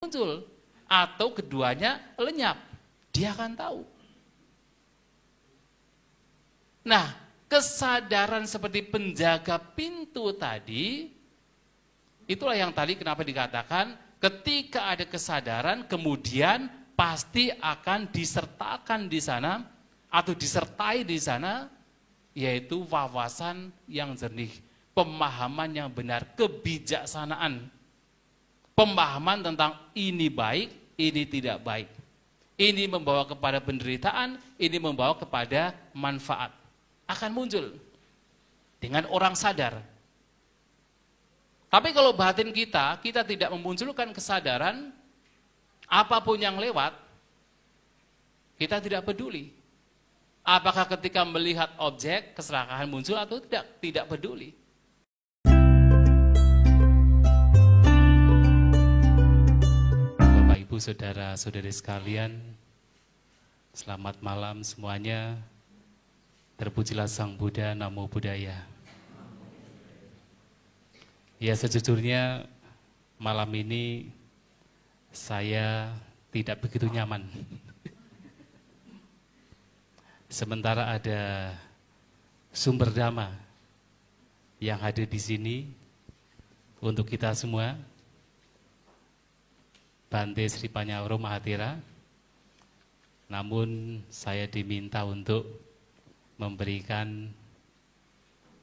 muncul. Atau keduanya lenyap, dia akan tahu. Nah, kesadaran seperti penjaga pintu tadi, itulah yang tadi kenapa dikatakan ketika ada kesadaran kemudian pasti akan disertakan di sana atau disertai di sana, yaitu wawasan yang jernih, pemahaman yang benar, kebijaksanaan. Pemahaman tentang ini baik, ini tidak baik. Ini membawa kepada penderitaan, ini membawa kepada manfaat. Akan muncul dengan orang sadar. Tapi kalau batin kita tidak memunculkan kesadaran, apapun yang lewat, kita tidak peduli. Apakah ketika melihat objek, keserakahan muncul atau tidak peduli. Ibu, saudara-saudari sekalian, selamat malam semuanya. Terpujilah Sang Buddha, Namo Buddhaya. Ya, sejujurnya malam ini saya tidak begitu nyaman. Sementara ada sumber dhamma yang hadir di sini untuk kita semua. Bante Sri Panyawaro Mahathira, namun saya diminta untuk memberikan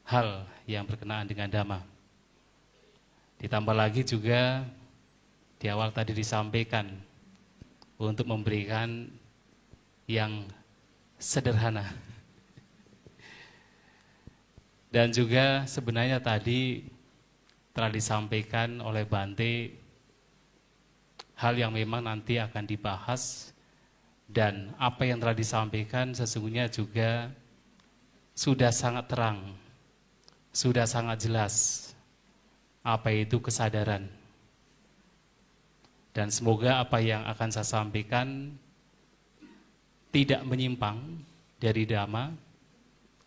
hal yang berkenaan dengan Dhamma. Ditambah lagi juga di awal tadi disampaikan untuk memberikan yang sederhana. Dan juga sebenarnya tadi telah disampaikan oleh Bante hal yang memang nanti akan dibahas, dan apa yang telah disampaikan sesungguhnya juga sudah sangat terang, sudah sangat jelas apa itu kesadaran. Dan semoga apa yang akan saya sampaikan tidak menyimpang dari Dhamma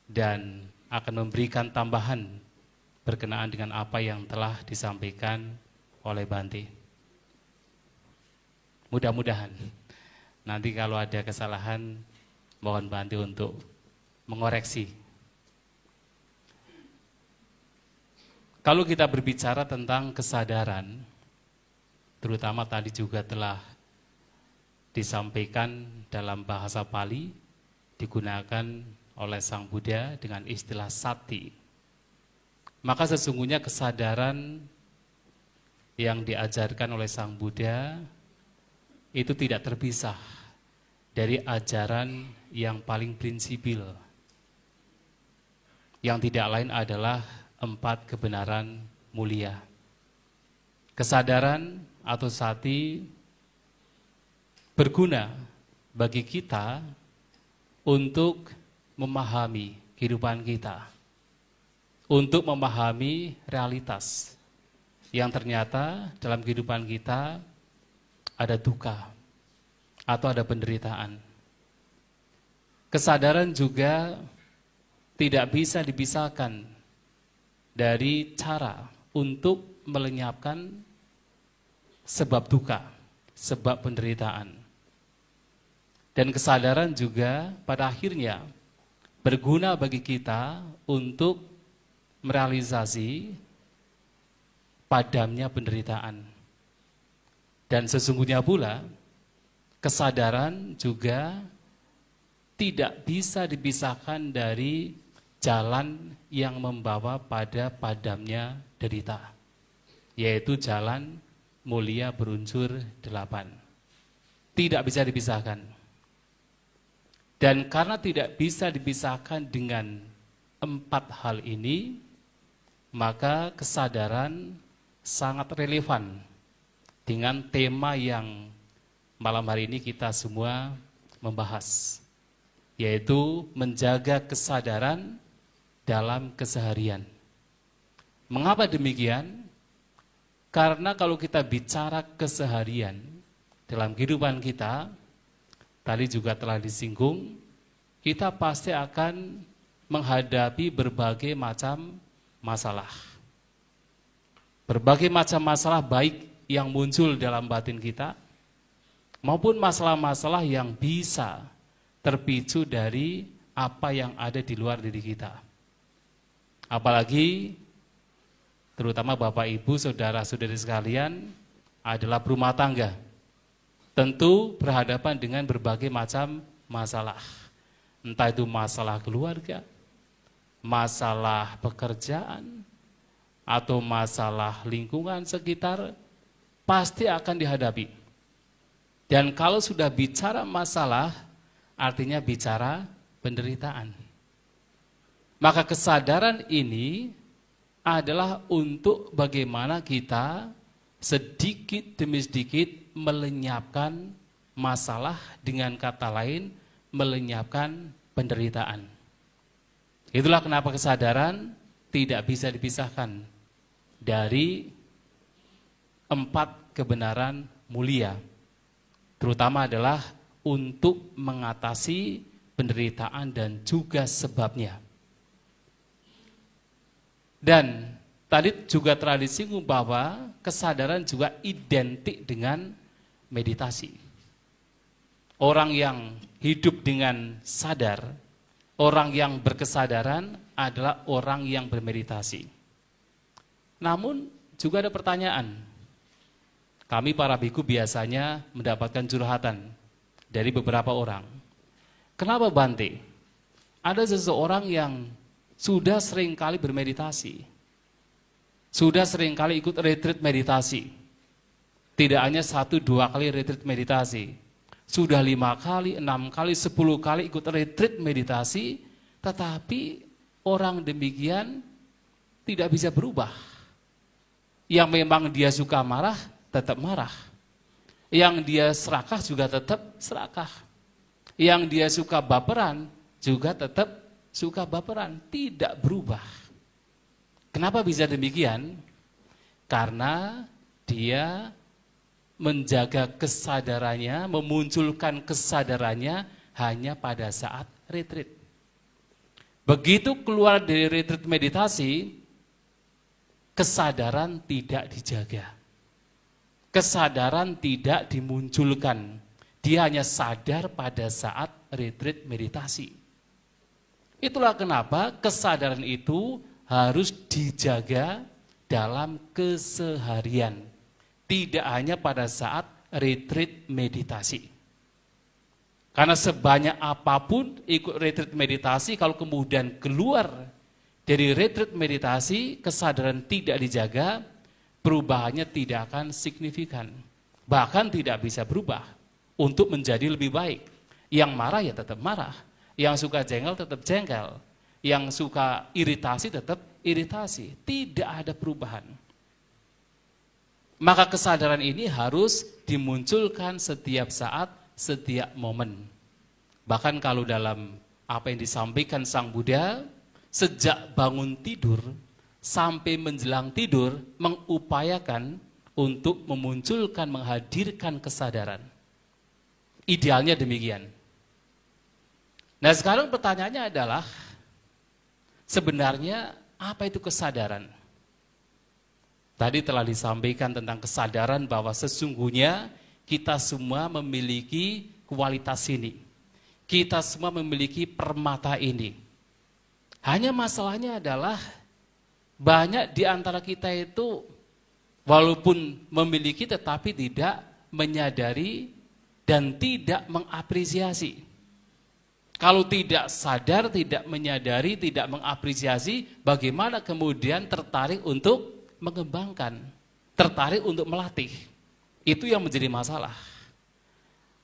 dan akan memberikan tambahan berkenaan dengan apa yang telah disampaikan oleh Bante. Mudah-mudahan nanti kalau ada kesalahan mohon Bante untuk mengoreksi. Kalau kita berbicara tentang kesadaran, terutama tadi juga telah disampaikan dalam bahasa Pali, digunakan oleh Sang Buddha dengan istilah sati. Maka sesungguhnya kesadaran yang diajarkan oleh Sang Buddha itu tidak terpisah dari ajaran yang paling prinsipil, yang tidak lain adalah 4 kebenaran mulia. Kesadaran atau sati berguna bagi kita untuk memahami kehidupan kita, untuk memahami realitas yang ternyata dalam kehidupan kita ada duka atau ada penderitaan. Kesadaran juga tidak bisa dipisahkan dari cara untuk melenyapkan sebab duka, sebab penderitaan. Dan kesadaran juga pada akhirnya berguna bagi kita untuk merealisasi padamnya penderitaan. Dan sesungguhnya pula kesadaran juga tidak bisa dipisahkan dari jalan yang membawa pada padamnya derita, yaitu jalan mulia berunsur 8. Tidak bisa dipisahkan. Dan karena tidak bisa dipisahkan dengan 4 hal ini, maka kesadaran sangat relevan dengan tema yang malam hari ini kita semua membahas, yaitu menjaga kesadaran dalam keseharian. Mengapa demikian? Karena kalau kita bicara keseharian dalam kehidupan kita, tadi juga telah disinggung, kita pasti akan menghadapi berbagai macam masalah. Berbagai macam masalah baik yang muncul dalam batin kita, maupun masalah-masalah yang bisa terpicu dari apa yang ada di luar diri kita. Apalagi terutama Bapak Ibu, saudara-saudari sekalian adalah berumah tangga. Tentu berhadapan dengan berbagai macam masalah. Entah itu masalah keluarga, masalah pekerjaan, atau masalah lingkungan sekitar, pasti akan dihadapi. Dan kalau sudah bicara masalah, artinya bicara penderitaan. Maka kesadaran ini adalah untuk bagaimana kita sedikit demi sedikit melenyapkan masalah, dengan kata lain melenyapkan penderitaan. Itulah kenapa kesadaran tidak bisa dipisahkan dari 4 kebenaran mulia, terutama adalah untuk mengatasi penderitaan dan juga sebabnya. Dan tadi juga telah disinggung bahwa kesadaran juga identik dengan meditasi. Orang yang hidup dengan sadar, orang yang berkesadaran adalah orang yang bermeditasi. Namun juga ada pertanyaan. Kami para biku biasanya mendapatkan curhatan dari beberapa orang. Kenapa Bante? Ada seseorang yang sudah sering kali bermeditasi, sudah sering kali ikut retreat meditasi, tidak hanya 1-2 kali retreat meditasi, sudah 5 kali, 6 kali, 10 kali ikut retreat meditasi, tetapi orang demikian tidak bisa berubah. Yang memang dia suka marah, tetap marah. Yang dia serakah juga tetap serakah. Yang dia suka baperan juga tetap suka baperan, tidak berubah. Kenapa bisa demikian? Karena dia menjaga kesadarannya, memunculkan kesadarannya hanya pada saat retreat. Begitu keluar dari retreat meditasi, kesadaran tidak dijaga. Kesadaran tidak dimunculkan. Dia hanya sadar pada saat retreat meditasi. Itulah kenapa kesadaran itu harus dijaga dalam keseharian. Tidak hanya pada saat retreat meditasi. Karena sebanyak apapun ikut retreat meditasi, kalau kemudian keluar dari retreat meditasi, kesadaran tidak dijaga, perubahannya tidak akan signifikan. Bahkan tidak bisa berubah untuk menjadi lebih baik. Yang marah ya tetap marah. Yang suka jengkel tetap jengkel, yang suka iritasi tetap iritasi, tidak ada perubahan. Maka kesadaran ini harus dimunculkan setiap saat, setiap momen. Bahkan kalau dalam apa yang disampaikan Sang Buddha, sejak bangun tidur sampai menjelang tidur, mengupayakan untuk memunculkan, menghadirkan kesadaran. Idealnya demikian. Nah sekarang pertanyaannya adalah, sebenarnya apa itu kesadaran? Tadi telah disampaikan tentang kesadaran bahwa sesungguhnya kita semua memiliki kualitas ini. Kita semua memiliki permata ini. Hanya masalahnya adalah banyak di antara kita itu walaupun memiliki tetapi tidak menyadari dan tidak mengapresiasi. Kalau tidak sadar, tidak menyadari, tidak mengapresiasi, bagaimana kemudian tertarik untuk mengembangkan, tertarik untuk melatih. Itu yang menjadi masalah.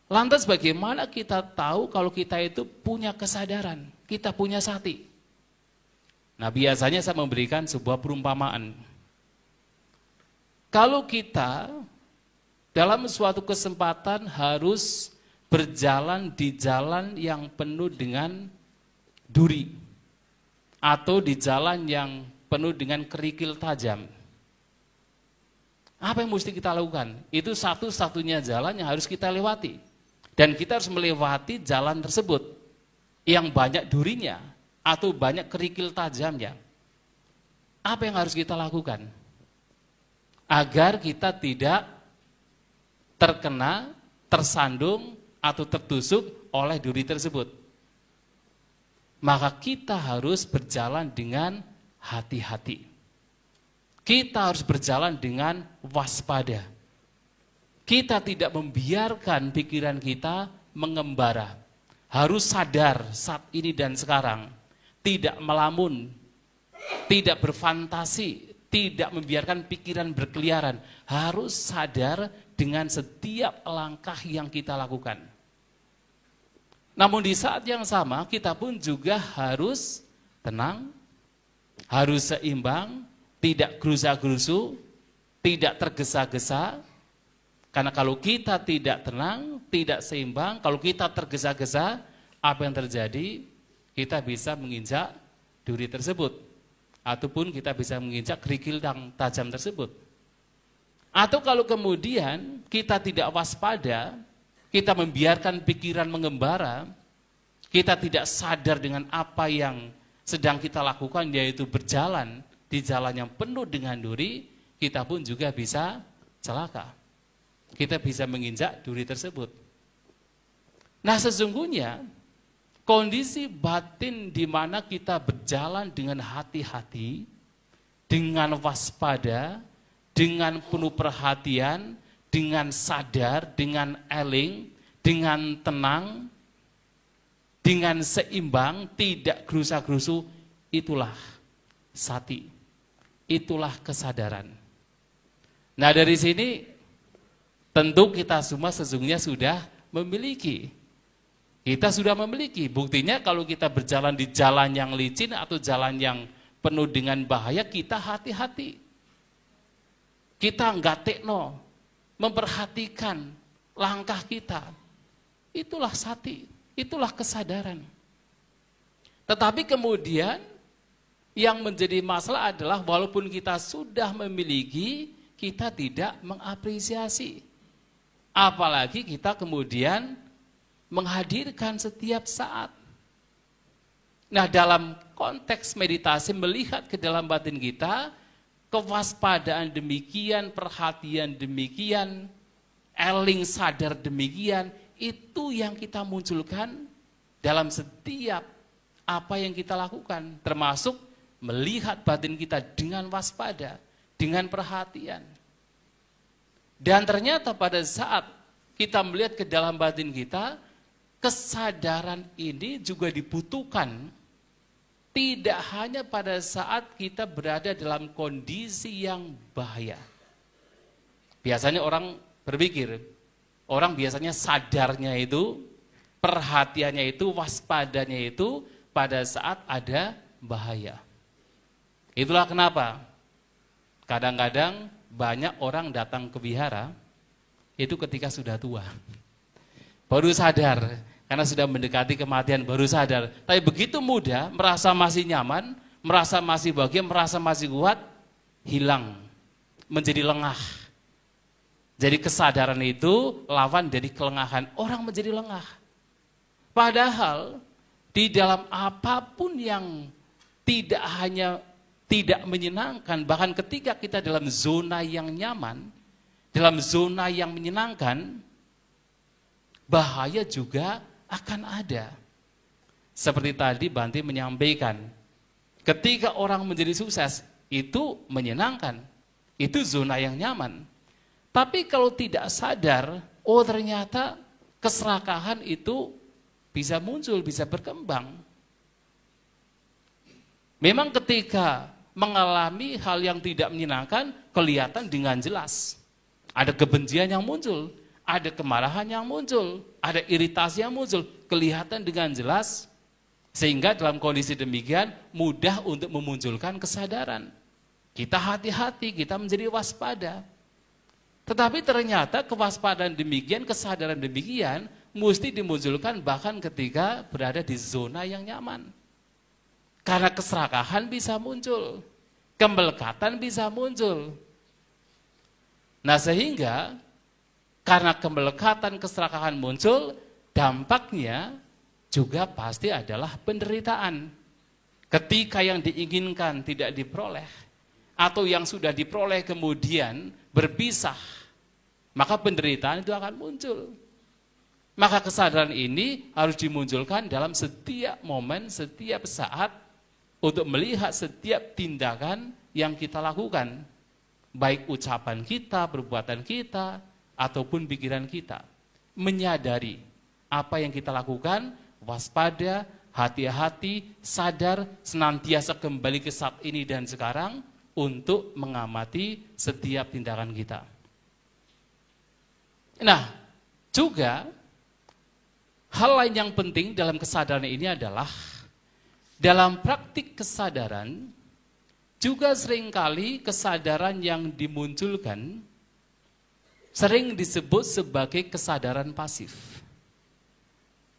Lantas bagaimana kita tahu kalau kita itu punya kesadaran, kita punya sati? Nah biasanya saya memberikan sebuah perumpamaan. Kalau kita dalam suatu kesempatan harus berjalan di jalan yang penuh dengan duri, atau di jalan yang penuh dengan kerikil tajam. Apa yang mesti kita lakukan? Itu satu-satunya jalan yang harus kita lewati. Dan kita harus melewati jalan tersebut yang banyak durinya atau banyak kerikil tajamnya. Apa yang harus kita lakukan? agar kita tidak terkena, tersandung, atau tertusuk oleh duri tersebut. Maka kita harus berjalan dengan hati-hati. Kita harus berjalan dengan waspada. Kita tidak membiarkan pikiran kita mengembara. Harus sadar saat ini dan sekarang. Tidak melamun, tidak berfantasi, tidak membiarkan pikiran berkeliaran. Harus sadar dengan setiap langkah yang kita lakukan. Namun di saat yang sama kita pun juga harus tenang, harus seimbang, tidak gerusa-gerusu, tidak tergesa-gesa. Karena kalau kita tidak tenang, tidak seimbang, kalau kita tergesa-gesa, apa yang terjadi? Kita bisa menginjak duri tersebut. Ataupun kita bisa menginjak kerikil yang tajam tersebut. Atau kalau kemudian kita tidak waspada, kita membiarkan pikiran mengembara, kita tidak sadar dengan apa yang sedang kita lakukan, yaitu berjalan di jalan yang penuh dengan duri, kita pun juga bisa celaka. Kita bisa menginjak duri tersebut. Nah, sesungguhnya kondisi batin di mana kita berjalan dengan hati-hati, dengan waspada, dengan penuh perhatian, dengan sadar, dengan eling, dengan tenang, dengan seimbang, tidak gerusa-gerusu, itulah sati, itulah kesadaran. Nah, dari sini tentu kita semua sesungguhnya sudah memiliki. Kita sudah memiliki, buktinya kalau kita berjalan di jalan yang licin atau jalan yang penuh dengan bahaya, kita hati-hati. Kita enggak tekno, memperhatikan langkah kita. Itulah sati, itulah kesadaran. Tetapi kemudian yang menjadi masalah adalah walaupun kita sudah memiliki, kita tidak mengapresiasi. Apalagi kita kemudian menghadirkan setiap saat. Nah, dalam konteks meditasi melihat ke dalam batin kita, kewaspadaan demikian, perhatian demikian, eling sadar demikian, itu yang kita munculkan dalam setiap apa yang kita lakukan, termasuk melihat batin kita dengan waspada, dengan perhatian. Dan ternyata pada saat kita melihat ke dalam batin kita, kesadaran ini juga dibutuhkan tidak hanya pada saat kita berada dalam kondisi yang bahaya. Biasanya orang berpikir, orang biasanya sadarnya itu, perhatiannya itu, waspadanya itu pada saat ada bahaya. Itulah kenapa kadang-kadang banyak orang datang ke wihara itu ketika sudah tua. Baru sadar, karena sudah mendekati kematian baru sadar. Tapi begitu muda, merasa masih nyaman, merasa masih bahagia, merasa masih kuat, hilang, menjadi lengah. Jadi kesadaran itu lawan dari kelengahan, orang menjadi lengah. Padahal di dalam apapun yang tidak hanya tidak menyenangkan, bahkan ketika kita dalam zona yang nyaman, dalam zona yang menyenangkan, bahaya juga akan ada. Seperti tadi Bante menyampaikan, ketika orang menjadi sukses, itu menyenangkan, itu zona yang nyaman. Tapi kalau tidak sadar, oh ternyata keserakahan itu bisa muncul, bisa berkembang. Memang ketika mengalami hal yang tidak menyenangkan, kelihatan dengan jelas. Ada kebencian yang muncul, ada kemarahan yang muncul, ada iritasi yang muncul, kelihatan dengan jelas, sehingga dalam kondisi demikian mudah untuk memunculkan kesadaran. Kita hati-hati, kita menjadi waspada. Tetapi ternyata kewaspadaan demikian, kesadaran demikian, mesti dimunculkan bahkan ketika berada di zona yang nyaman. Karena keserakahan bisa muncul, kemelekatan bisa muncul. Nah sehingga karena kemelekatan, keserakahan muncul, dampaknya juga pasti adalah penderitaan. Ketika yang diinginkan tidak diperoleh, atau yang sudah diperoleh kemudian berpisah, maka penderitaan itu akan muncul. Maka kesadaran ini harus dimunculkan dalam setiap momen, setiap saat untuk melihat setiap tindakan yang kita lakukan. Baik ucapan kita, perbuatan kita, ataupun pikiran kita. Menyadari apa yang kita lakukan, waspada, hati-hati, sadar, senantiasa kembali ke saat ini dan sekarang untuk mengamati setiap tindakan kita. Nah, juga hal lain yang penting dalam kesadaran ini adalah dalam praktik kesadaran juga seringkali kesadaran yang dimunculkan sering disebut sebagai kesadaran pasif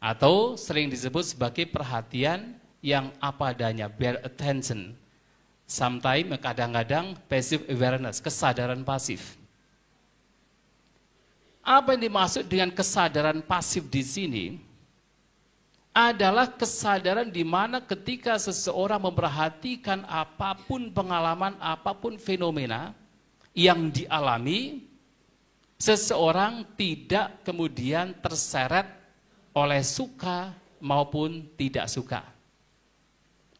atau sering disebut sebagai perhatian yang apa adanya, bare attention. Sometimes kadang-kadang passive awareness, kesadaran pasif. Apa yang dimaksud dengan kesadaran pasif di sini adalah kesadaran di mana ketika seseorang memperhatikan apapun pengalaman, apapun fenomena yang dialami, seseorang tidak kemudian terseret oleh suka maupun tidak suka.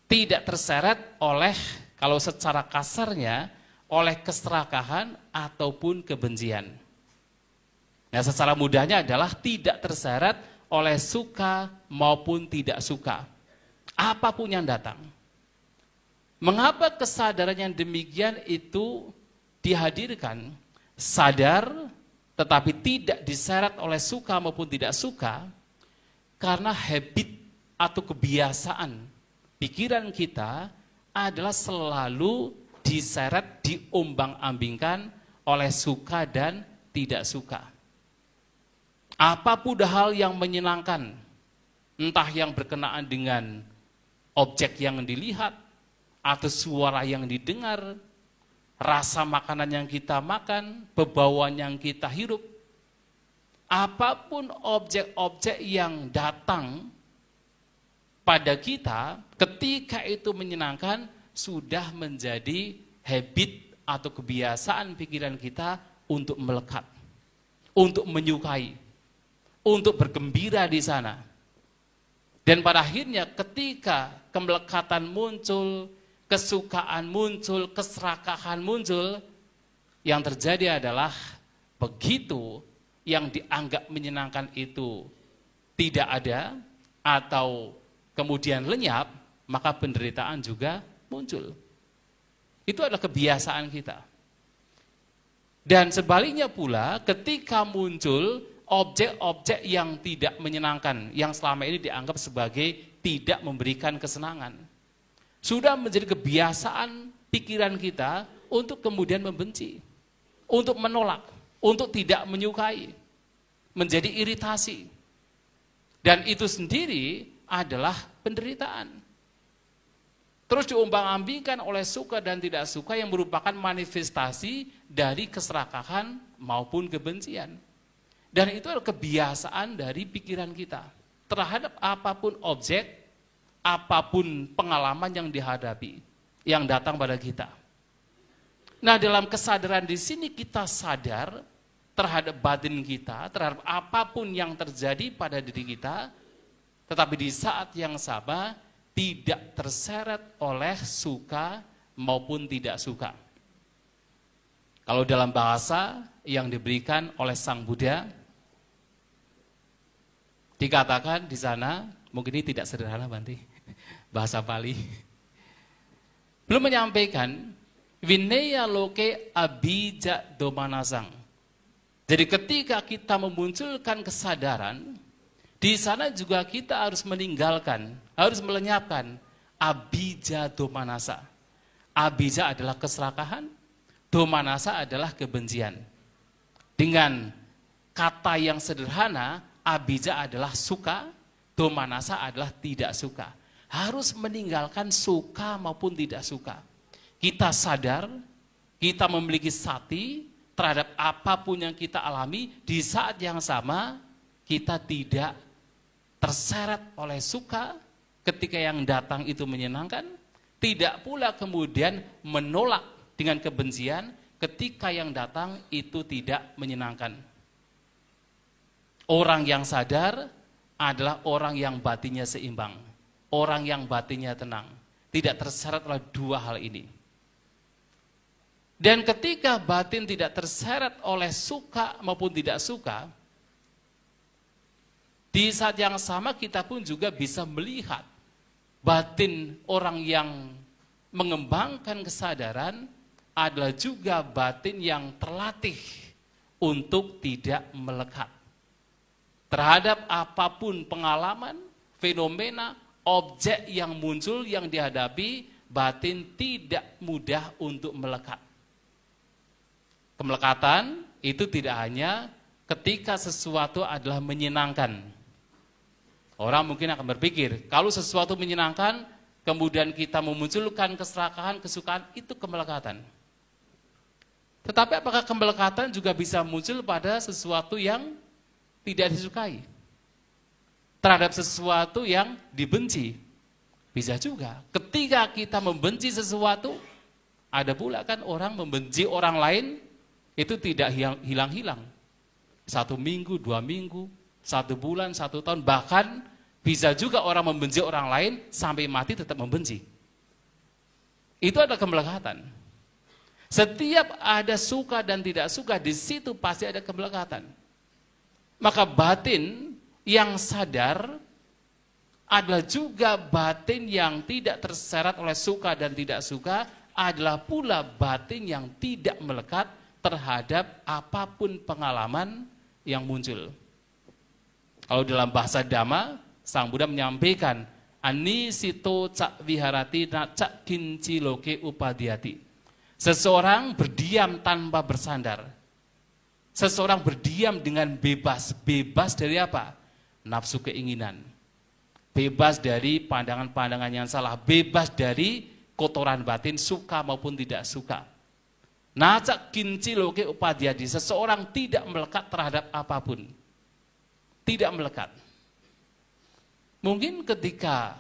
Tidak terseret oleh, kalau secara kasarnya, oleh keserakahan ataupun kebencian. Nah, secara mudahnya adalah tidak terseret oleh suka maupun tidak suka. Apapun yang datang. Mengapa kesadaran yang demikian itu dihadirkan? Sadar, tetapi tidak diseret oleh suka maupun tidak suka, karena habit atau kebiasaan pikiran kita adalah selalu diseret, diombang-ambingkan oleh suka dan tidak suka. Apapun hal yang menyenangkan, entah yang berkenaan dengan objek yang dilihat, atau suara yang didengar, rasa makanan yang kita makan, bebauan yang kita hirup, apapun objek-objek yang datang pada kita, ketika itu menyenangkan, sudah menjadi habit atau kebiasaan pikiran kita untuk melekat, untuk menyukai, untuk bergembira di sana. Dan pada akhirnya ketika kemelekatan muncul, kesukaan muncul, keserakahan muncul, yang terjadi adalah begitu yang dianggap menyenangkan itu tidak ada atau kemudian lenyap, maka penderitaan juga muncul. Itu adalah kebiasaan kita. Dan sebaliknya pula ketika muncul objek-objek yang tidak menyenangkan, yang selama ini dianggap sebagai tidak memberikan kesenangan, sudah menjadi kebiasaan pikiran kita untuk kemudian membenci, untuk menolak, untuk tidak menyukai, menjadi iritasi. Dan itu sendiri adalah penderitaan. Terus diombang-ambingkan oleh suka dan tidak suka yang merupakan manifestasi dari keserakahan maupun kebencian. Dan itu adalah kebiasaan dari pikiran kita terhadap apapun objek, apapun pengalaman yang dihadapi, yang datang pada kita. Nah, dalam kesadaran di sini kita sadar terhadap batin kita, terhadap apapun yang terjadi pada diri kita, tetapi di saat yang sama tidak terseret oleh suka maupun tidak suka. Kalau dalam bahasa yang diberikan oleh Sang Buddha, dikatakan di sana, mungkin ini tidak sederhana Banti, bahasa Pali. Belum menyampaikan, Vinaya loke abija domanasang. Jadi ketika kita memunculkan kesadaran, di sana juga kita harus meninggalkan, harus melenyapkan abija domanasa. Abija adalah keserakahan, domanasa adalah kebencian. Dengan kata yang sederhana, abija adalah suka, domanasa adalah tidak suka. Harus meninggalkan suka maupun tidak suka. Kita sadar, kita memiliki sati terhadap apapun yang kita alami, di saat yang sama kita tidak terseret oleh suka ketika yang datang itu menyenangkan, tidak pula kemudian menolak dengan kebencian ketika yang datang itu tidak menyenangkan. Orang yang sadar adalah orang yang batinnya seimbang, orang yang batinnya tenang, tidak terseret oleh dua hal ini. Dan ketika batin tidak terseret oleh suka maupun tidak suka, di saat yang sama kita pun juga bisa melihat batin orang yang mengembangkan kesadaran adalah juga batin yang terlatih untuk tidak melekat terhadap apapun pengalaman, fenomena, objek yang muncul yang dihadapi. Batin tidak mudah untuk melekat. Kemelekatan itu tidak hanya ketika sesuatu adalah menyenangkan. Orang mungkin akan berpikir, kalau sesuatu menyenangkan, kemudian kita memunculkan keserakahan, kesukaan, itu kemelekatan. Tetapi apakah kemelekatan juga bisa muncul pada sesuatu yang tidak disukai? Terhadap sesuatu yang dibenci? Bisa juga. Ketika kita membenci sesuatu, ada pula kan orang membenci orang lain, itu tidak hilang-hilang. 1 minggu, 2 minggu, 1 bulan, 1 tahun, bahkan bisa juga orang membenci orang lain sampai mati tetap membenci. Itu adalah kemelekatan. Setiap ada suka dan tidak suka, di situ pasti ada kemelekatan. Maka batin yang sadar adalah juga batin yang tidak terseret oleh suka dan tidak suka, adalah pula batin yang tidak melekat terhadap apapun pengalaman yang muncul. Kalau dalam bahasa Dhamma, Sang Buddha menyampaikan, anisito cak viharati na cak kinci loke upadhyati. Seseorang berdiam tanpa bersandar. Seseorang berdiam dengan bebas. Bebas dari apa? Nafsu keinginan. Bebas dari pandangan-pandangan yang salah. Bebas dari kotoran batin, suka maupun tidak suka. Na cak kinci loke upadhyati. Seseorang tidak melekat terhadap apapun. Tidak melekat. Mungkin ketika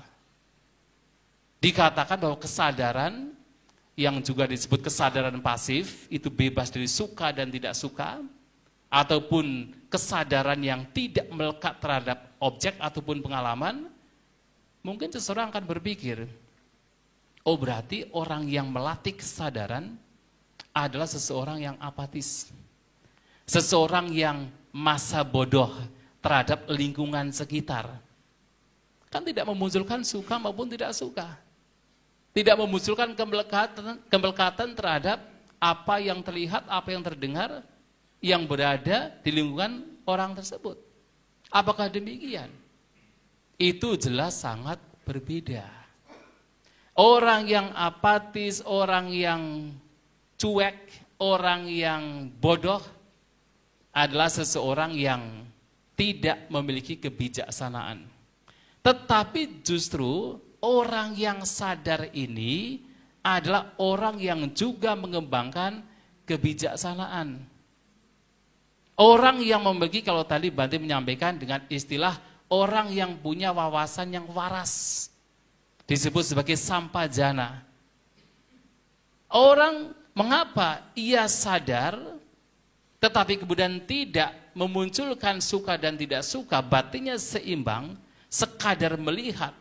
dikatakan bahwa kesadaran yang juga disebut kesadaran pasif itu bebas dari suka dan tidak suka, ataupun kesadaran yang tidak melekat terhadap objek ataupun pengalaman, mungkin seseorang akan berpikir, oh berarti orang yang melatih kesadaran adalah seseorang yang apatis, seseorang yang masa bodoh terhadap lingkungan sekitar. Kan tidak memunculkan suka maupun tidak suka. Tidak memunculkan kemelekatan terhadap apa yang terlihat, apa yang terdengar, yang berada di lingkungan orang tersebut. Apakah demikian? Itu jelas sangat berbeda. Orang yang apatis, orang yang cuek, orang yang bodoh adalah seseorang yang tidak memiliki kebijaksanaan. Tetapi justru orang yang sadar ini adalah orang yang juga mengembangkan kebijaksanaan. Orang yang memiliki, kalau tadi Bante menyampaikan dengan istilah orang yang punya wawasan yang waras, disebut sebagai sampajana. Orang mengapa ia sadar tetapi kemudian tidak memunculkan suka dan tidak suka, batinnya seimbang, sekadar melihat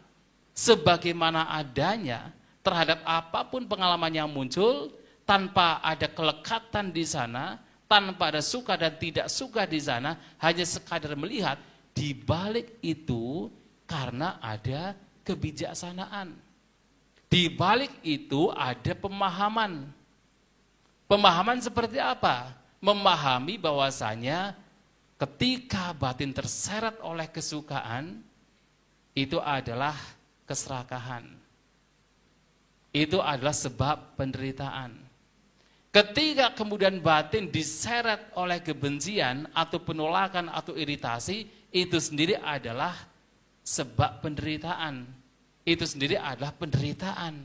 sebagaimana adanya terhadap apapun pengalaman yang muncul, tanpa ada kelekatan di sana, tanpa ada suka dan tidak suka di sana, hanya sekadar melihat. Di balik itu karena ada kebijaksanaan. Di balik itu ada pemahaman. Pemahaman seperti apa? Memahami bahwasanya ketika batin terseret oleh kesukaan, itu adalah keserakahan. Itu adalah sebab penderitaan. Ketika kemudian batin diseret oleh kebencian atau penolakan atau iritasi, itu sendiri adalah sebab penderitaan. Itu sendiri adalah penderitaan.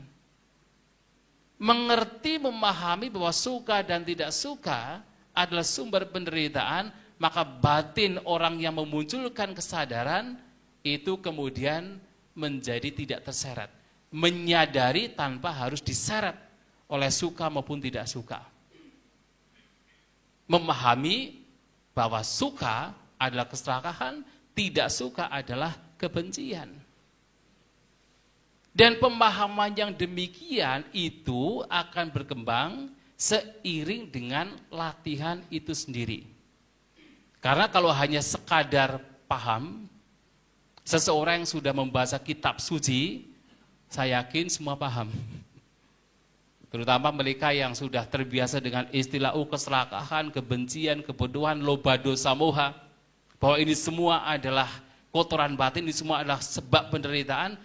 Mengerti, memahami bahwa suka dan tidak suka adalah sumber penderitaan, maka batin orang yang memunculkan kesadaran itu kemudian menjadi tidak terseret. Menyadari tanpa harus diseret oleh suka maupun tidak suka. memahami bahwa suka adalah keserakahan, tidak suka adalah kebencian. Dan pemahaman yang demikian itu akan berkembang seiring dengan latihan itu sendiri. Karena kalau hanya sekadar paham, seseorang yang sudah membaca kitab suci, saya yakin semua paham. Terutama mereka yang sudah terbiasa dengan istilah keserakahan, kebencian, kebodohan, loba dosa moha, bahwa ini semua adalah kotoran batin, ini semua adalah sebab penderitaan.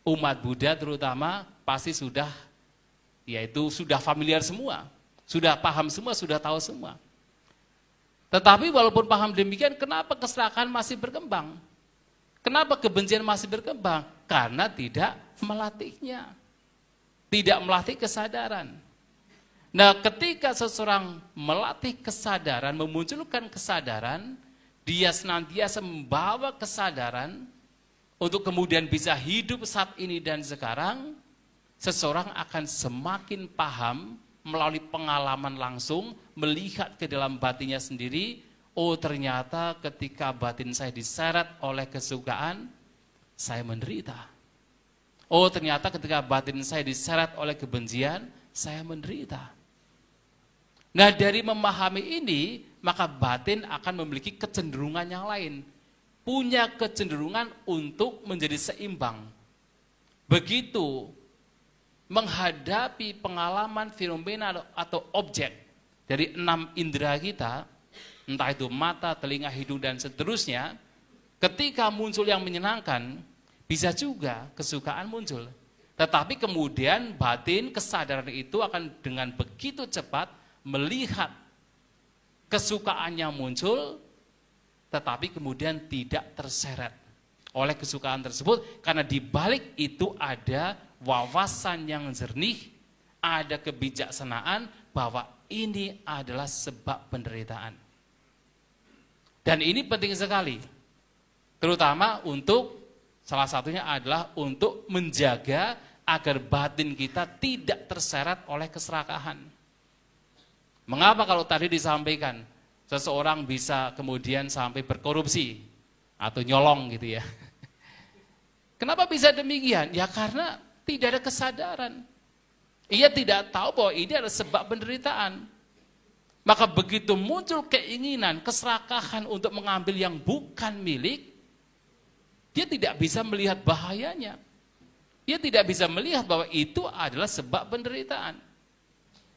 Umat Buddha terutama pasti sudah familiar semua, sudah paham semua, sudah tahu semua. Tetapi walaupun paham demikian, kenapa keserakahan masih berkembang? Kenapa kebencian masih berkembang? Karena tidak melatihnya, tidak melatih kesadaran. Nah, ketika seseorang melatih kesadaran, memunculkan kesadaran, dia senantiasa membawa kesadaran untuk kemudian bisa hidup saat ini dan sekarang, seseorang akan semakin paham melalui pengalaman langsung, melihat ke dalam batinnya sendiri, oh ternyata ketika batin saya diseret oleh kesukaan, saya menderita. Oh ternyata ketika batin saya diseret oleh kebencian, saya menderita. Nah dari memahami ini, maka batin akan memiliki kecenderungan yang lain. Punya kecenderungan untuk menjadi seimbang. Begitu menghadapi pengalaman fenomena atau objek dari 6 indera kita, entah itu mata, telinga, hidung, dan seterusnya, ketika muncul yang menyenangkan, bisa juga kesukaan muncul. Tetapi kemudian batin, kesadaran itu akan dengan begitu cepat melihat kesukaannya muncul, tetapi kemudian tidak terseret oleh kesukaan tersebut, karena di balik itu ada wawasan yang jernih, ada kebijaksanaan bahwa ini adalah sebab penderitaan. Dan ini penting sekali, terutama untuk salah satunya adalah untuk menjaga agar batin kita tidak terseret oleh keserakahan. Mengapa kalau tadi disampaikan seseorang bisa kemudian sampai berkorupsi atau nyolong gitu ya. Kenapa bisa demikian? Ya karena tidak ada kesadaran. Ia tidak tahu bahwa ini adalah sebab penderitaan. Maka begitu muncul keinginan, keserakahan untuk mengambil yang bukan milik, dia tidak bisa melihat bahayanya. Dia tidak bisa melihat bahwa itu adalah sebab penderitaan.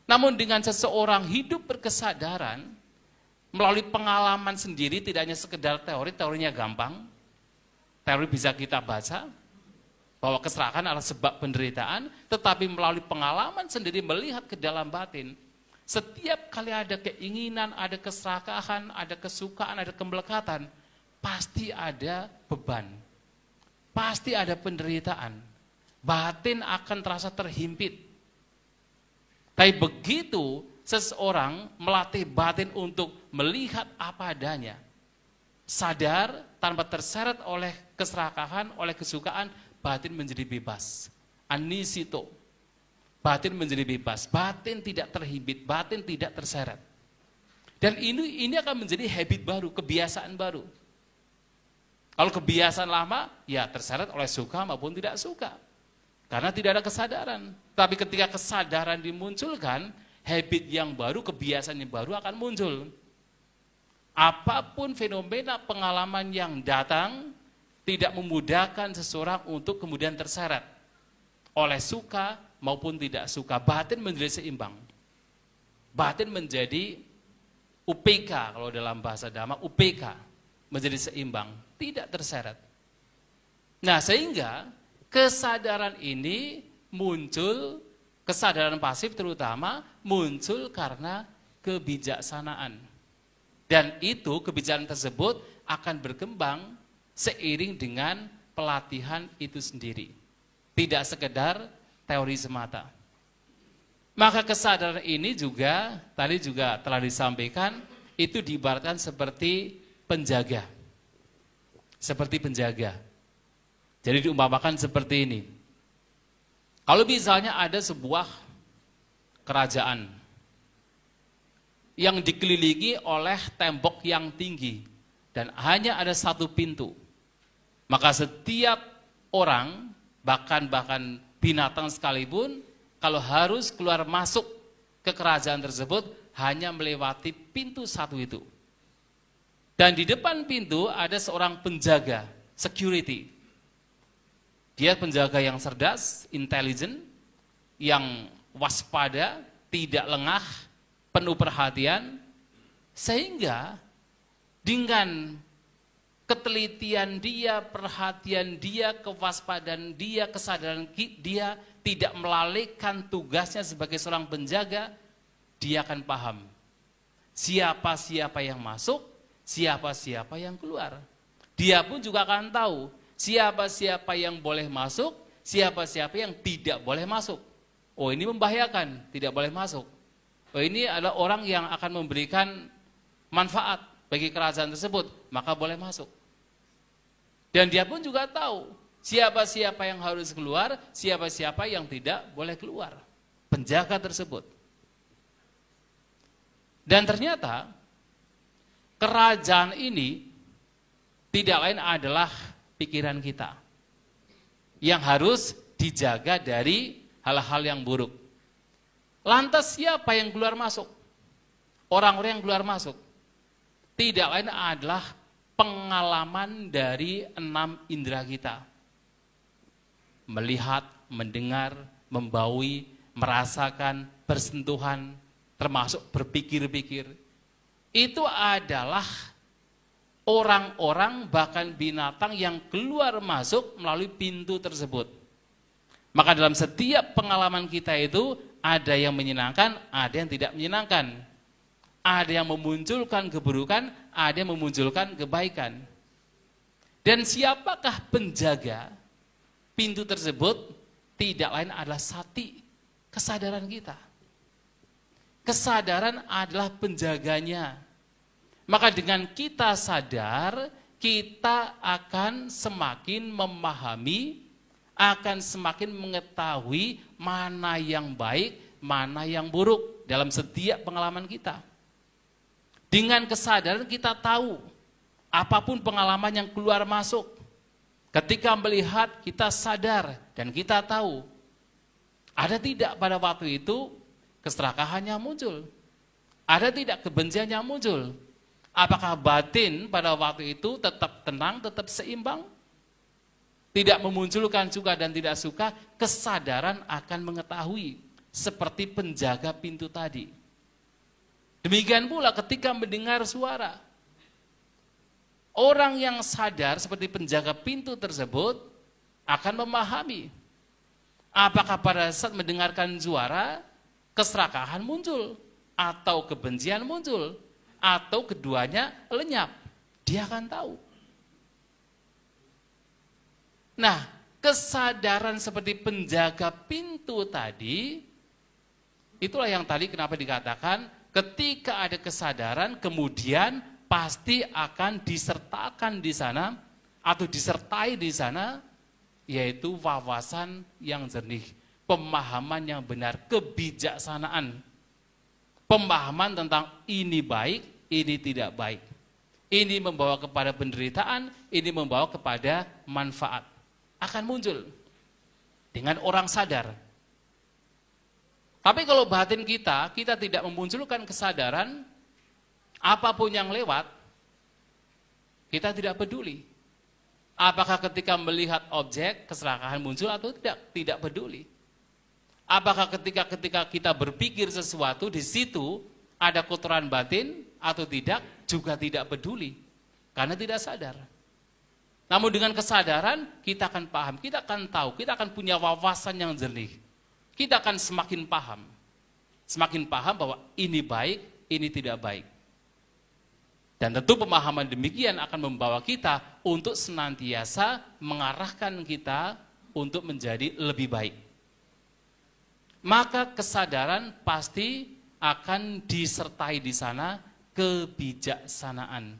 Namun dengan seseorang hidup berkesadaran, melalui pengalaman sendiri, tidak hanya sekedar teori, teorinya gampang. Teori bisa kita baca, bahwa keserakahan adalah sebab penderitaan, tetapi melalui pengalaman sendiri melihat ke dalam batin. Setiap kali ada keinginan, ada keserakahan, ada kesukaan, ada kemelekatan, pasti ada beban. Pasti ada penderitaan. Batin akan terasa terhimpit. Tapi begitu seseorang melatih batin untuk melihat apa adanya, sadar tanpa terseret oleh keserakahan, oleh kesukaan, batin menjadi bebas. Anisito, batin menjadi bebas, batin tidak terhimpit, batin tidak terseret. Dan ini akan menjadi habit baru, kebiasaan baru. Kalau kebiasaan lama, ya terseret oleh suka maupun tidak suka, karena tidak ada kesadaran. Tapi ketika kesadaran dimunculkan, habit yang baru, kebiasaan yang baru akan muncul. Apapun fenomena pengalaman yang datang, tidak memudahkan seseorang untuk kemudian terseret oleh suka maupun tidak suka. Batin menjadi seimbang. Batin menjadi UPK, kalau dalam bahasa Dhamma, UPK, menjadi seimbang, tidak terseret. Nah sehingga kesadaran ini muncul, kesadaran pasif terutama muncul karena kebijaksanaan. Dan itu kebijaksanaan tersebut akan berkembang seiring dengan pelatihan itu sendiri. Tidak sekedar teori semata. Maka kesadaran ini juga, tadi juga telah disampaikan, itu diibaratkan seperti penjaga. Seperti penjaga. Jadi diumpamakan seperti ini. Kalau misalnya ada sebuah kerajaan, yang dikelilingi oleh tembok yang tinggi dan hanya ada satu pintu. Maka setiap orang, bahkan binatang sekalipun, kalau harus keluar masuk ke kerajaan tersebut hanya melewati pintu satu itu. Dan di depan pintu ada seorang penjaga, security. Dia penjaga yang cerdas, intelijen, yang waspada, tidak lengah, penuh perhatian, sehingga dengan ketelitian dia, perhatian dia, kewaspadaan dia, kesadaran dia tidak melalaikan tugasnya sebagai seorang penjaga, dia akan paham siapa-siapa yang masuk, siapa-siapa yang keluar. Dia pun juga akan tahu siapa-siapa yang boleh masuk, siapa-siapa yang tidak boleh masuk. Oh, ini membahayakan, tidak boleh masuk. Oh, ini adalah orang yang akan memberikan manfaat bagi kerajaan tersebut, maka boleh masuk. Dan dia pun juga tahu siapa-siapa yang harus keluar, siapa-siapa yang tidak boleh keluar. Penjaga tersebut. Dan ternyata kerajaan ini tidak lain adalah pikiran kita yang harus dijaga dari hal-hal yang buruk. Lantas siapa yang keluar masuk? Orang-orang yang keluar masuk tidak lain adalah pengalaman dari 6 indera kita. Melihat, mendengar, membaui, merasakan, bersentuhan, termasuk berpikir-pikir. Itu adalah orang-orang bahkan binatang yang keluar masuk melalui pintu tersebut. Maka dalam setiap pengalaman kita itu ada yang menyenangkan, ada yang tidak menyenangkan. Ada yang memunculkan keburukan, ada yang memunculkan kebaikan. Dan siapakah penjaga pintu tersebut? Tidak lain adalah sati, kesadaran kita. Kesadaran adalah penjaganya. Maka dengan kita sadar, kita akan semakin memahami, akan semakin mengetahui mana yang baik, mana yang buruk dalam setiap pengalaman kita. Dengan kesadaran kita tahu apapun pengalaman yang keluar masuk. Ketika melihat kita sadar dan kita tahu. Ada tidak pada waktu itu keserakahannya muncul? Ada tidak kebencian yang muncul? Apakah batin pada waktu itu tetap tenang, tetap seimbang? Tidak memunculkan suka dan tidak suka, kesadaran akan mengetahui. Seperti penjaga pintu tadi. Demikian pula ketika mendengar suara. Orang yang sadar seperti penjaga pintu tersebut akan memahami. Apakah pada saat mendengarkan suara, keserakahan muncul, atau kebencian muncul, atau keduanya lenyap. Dia akan tahu. Nah, kesadaran seperti penjaga pintu tadi, itulah yang tadi kenapa dikatakan, ketika ada kesadaran, kemudian pasti akan disertakan di sana, atau disertai di sana, yaitu wawasan yang jernih, pemahaman yang benar, kebijaksanaan. Pemahaman tentang ini baik, ini tidak baik. Ini membawa kepada penderitaan, ini membawa kepada manfaat. Akan muncul dengan orang sadar. Tapi kalau batin kita tidak memunculkan kesadaran, apapun yang lewat, kita tidak peduli. Apakah ketika melihat objek, keserakahan muncul atau tidak peduli. Apakah ketika kita berpikir sesuatu, di situ ada kotoran batin atau tidak, juga tidak peduli. Karena tidak sadar. Namun dengan kesadaran, kita akan paham, kita akan tahu, kita akan punya wawasan yang jernih. Kita akan semakin paham. Semakin paham bahwa ini baik, ini tidak baik. Dan tentu pemahaman demikian akan membawa kita untuk senantiasa mengarahkan kita untuk menjadi lebih baik. Maka kesadaran pasti akan disertai di sana kebijaksanaan.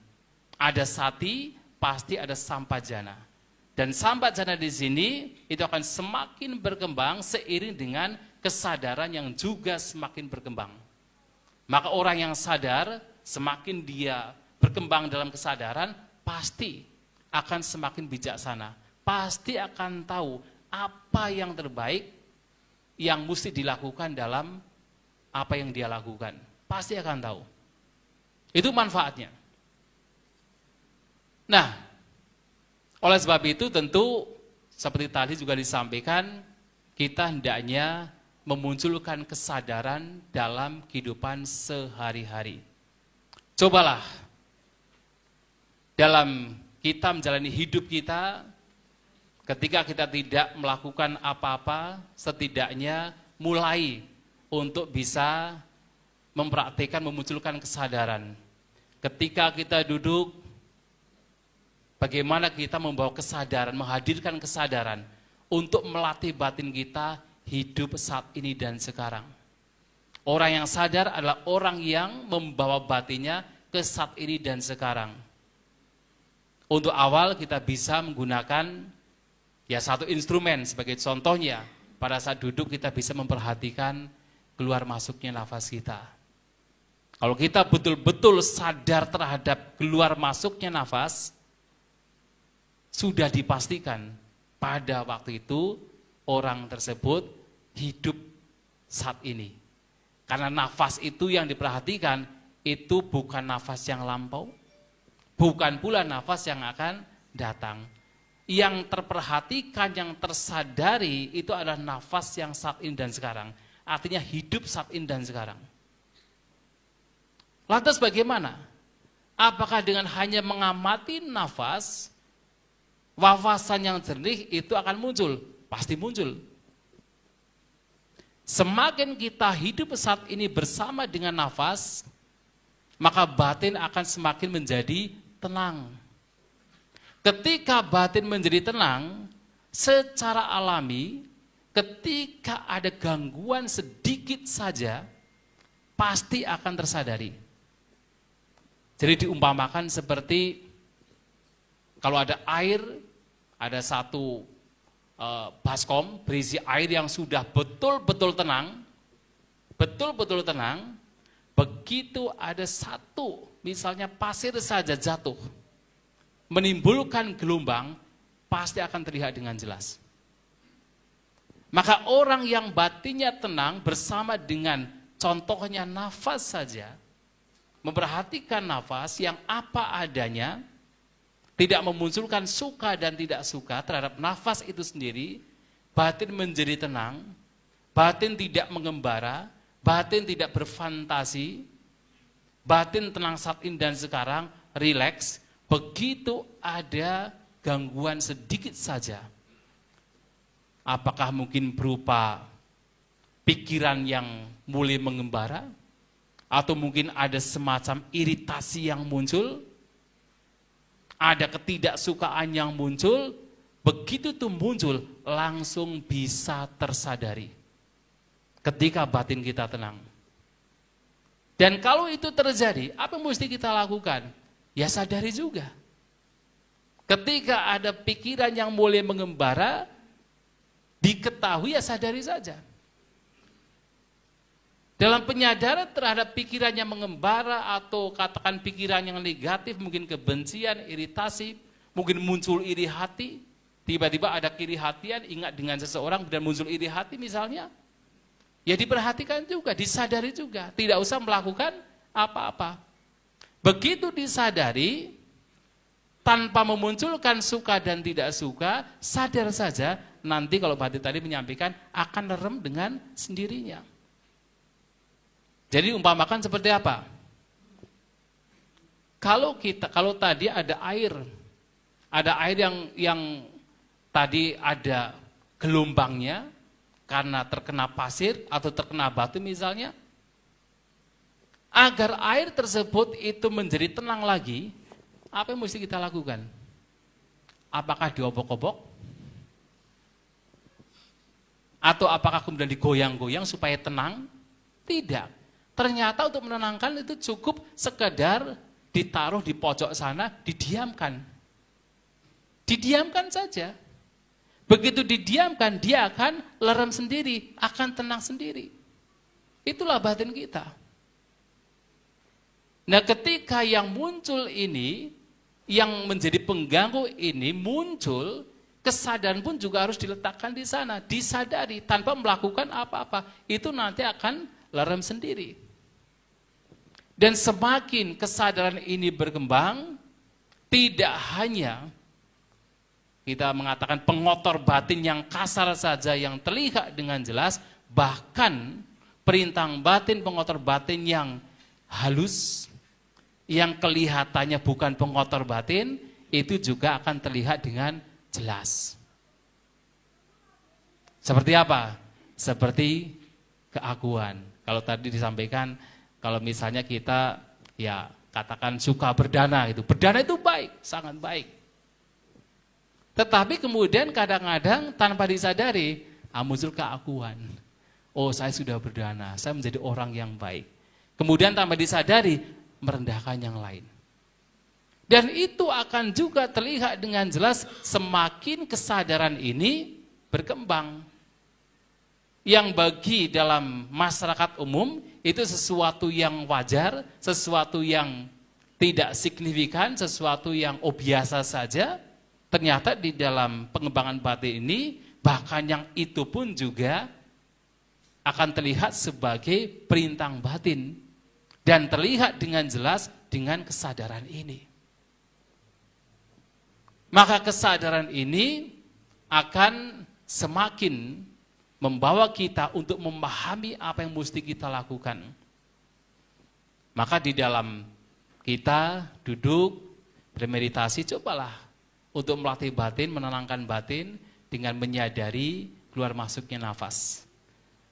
Ada sati, pasti ada sampajana. Dan sampajana di sini itu akan semakin berkembang seiring dengan kesadaran yang juga semakin berkembang. Maka orang yang sadar, semakin dia berkembang dalam kesadaran, pasti akan semakin bijaksana. Pasti akan tahu apa yang terbaik yang mesti dilakukan dalam apa yang dia lakukan. Pasti akan tahu. Itu manfaatnya. Nah, oleh sebab itu tentu seperti tadi juga disampaikan, kita hendaknya memunculkan kesadaran dalam kehidupan sehari-hari. Cobalah dalam kita menjalani hidup kita, ketika kita tidak melakukan apa-apa, setidaknya mulai untuk bisa mempraktikkan, memunculkan kesadaran. Ketika kita duduk, bagaimana kita membawa kesadaran, menghadirkan kesadaran untuk melatih batin kita hidup saat ini dan sekarang. Orang yang sadar adalah orang yang membawa batinnya ke saat ini dan sekarang. Untuk awal kita bisa menggunakan satu instrumen sebagai contohnya. Pada saat duduk kita bisa memperhatikan keluar masuknya nafas kita. Kalau kita betul-betul sadar terhadap keluar masuknya nafas, sudah dipastikan pada waktu itu orang tersebut hidup saat ini. Karena nafas itu yang diperhatikan, itu bukan nafas yang lampau, bukan pula nafas yang akan datang. Yang terperhatikan, yang tersadari itu adalah nafas yang saat ini dan sekarang. Artinya hidup saat ini dan sekarang. Lantas bagaimana? Apakah dengan hanya mengamati nafas, wawasan yang jernih itu akan muncul? Pasti muncul. Semakin kita hidup saat ini bersama dengan nafas, maka batin akan semakin menjadi tenang. Ketika batin menjadi tenang, secara alami, ketika ada gangguan sedikit saja, pasti akan tersadari. Jadi diumpamakan seperti kalau ada air, ada satu baskom berisi air yang sudah betul-betul tenang, begitu ada satu, misalnya pasir saja jatuh, menimbulkan gelombang, pasti akan terlihat dengan jelas. Maka orang yang batinnya tenang bersama dengan contohnya nafas saja, memperhatikan nafas yang apa adanya, tidak memunculkan suka dan tidak suka terhadap nafas itu sendiri, batin menjadi tenang, batin tidak mengembara, batin tidak berfantasi, batin tenang saat ini dan sekarang, rileks. Begitu ada gangguan sedikit saja, apakah mungkin berupa pikiran yang mulai mengembara, atau mungkin ada semacam iritasi yang muncul, ada ketidaksukaan yang muncul, begitu itu muncul langsung bisa tersadari ketika batin kita tenang. Dan kalau itu terjadi, apa yang mesti kita lakukan? Ya sadari juga. Ketika ada pikiran yang mulai mengembara, diketahui ya sadari saja. Dalam penyadaran terhadap pikiran yang mengembara atau katakan pikiran yang negatif, mungkin kebencian, iritasi, mungkin muncul iri hati, tiba-tiba ada kiri hatian, ingat dengan seseorang dan muncul iri hati misalnya, ya diperhatikan juga, disadari juga, tidak usah melakukan apa-apa. Begitu disadari, tanpa memunculkan suka dan tidak suka, sadar saja, nanti kalau batin tadi menyampaikan akan merem dengan sendirinya. Jadi umpamakan seperti apa? Kalau tadi ada air yang tadi ada gelombangnya karena terkena pasir atau terkena batu misalnya, agar air tersebut itu menjadi tenang lagi, apa yang mesti kita lakukan? Apakah diobok-obok? Atau apakah kemudian digoyang-goyang supaya tenang? Tidak. Ternyata untuk menenangkan itu cukup sekadar ditaruh di pojok sana, didiamkan. Didiamkan saja. Begitu didiamkan, dia akan lerem sendiri, akan tenang sendiri. Itulah batin kita. Nah, ketika yang muncul ini, yang menjadi pengganggu ini muncul, kesadaran pun juga harus diletakkan di sana, disadari tanpa melakukan apa-apa. Itu nanti akan lerem sendiri. Dan semakin kesadaran ini berkembang, tidak hanya kita mengatakan pengotor batin yang kasar saja yang terlihat dengan jelas, bahkan perintah batin, pengotor batin yang halus, yang kelihatannya bukan pengotor batin, itu juga akan terlihat dengan jelas. Seperti apa? Seperti keakuan. Kalau tadi disampaikan, kalau misalnya kita ya katakan suka berdana itu. Berdana itu baik, sangat baik. Tetapi kemudian kadang-kadang tanpa disadari, muncul keakuan. Oh, saya sudah berdana, saya menjadi orang yang baik. Kemudian tanpa disadari, merendahkan yang lain. Dan itu akan juga terlihat dengan jelas semakin kesadaran ini berkembang. Yang bagi dalam masyarakat umum itu sesuatu yang wajar, sesuatu yang tidak signifikan, sesuatu yang biasa saja. Ternyata di dalam pengembangan batin ini, bahkan yang itu pun juga akan terlihat sebagai perintah batin. Dan terlihat dengan jelas dengan kesadaran ini. Maka kesadaran ini akan semakin membawa kita untuk memahami apa yang mesti kita lakukan. Maka di dalam kita duduk, bermeditasi, cobalah untuk melatih batin, menenangkan batin dengan menyadari keluar masuknya nafas.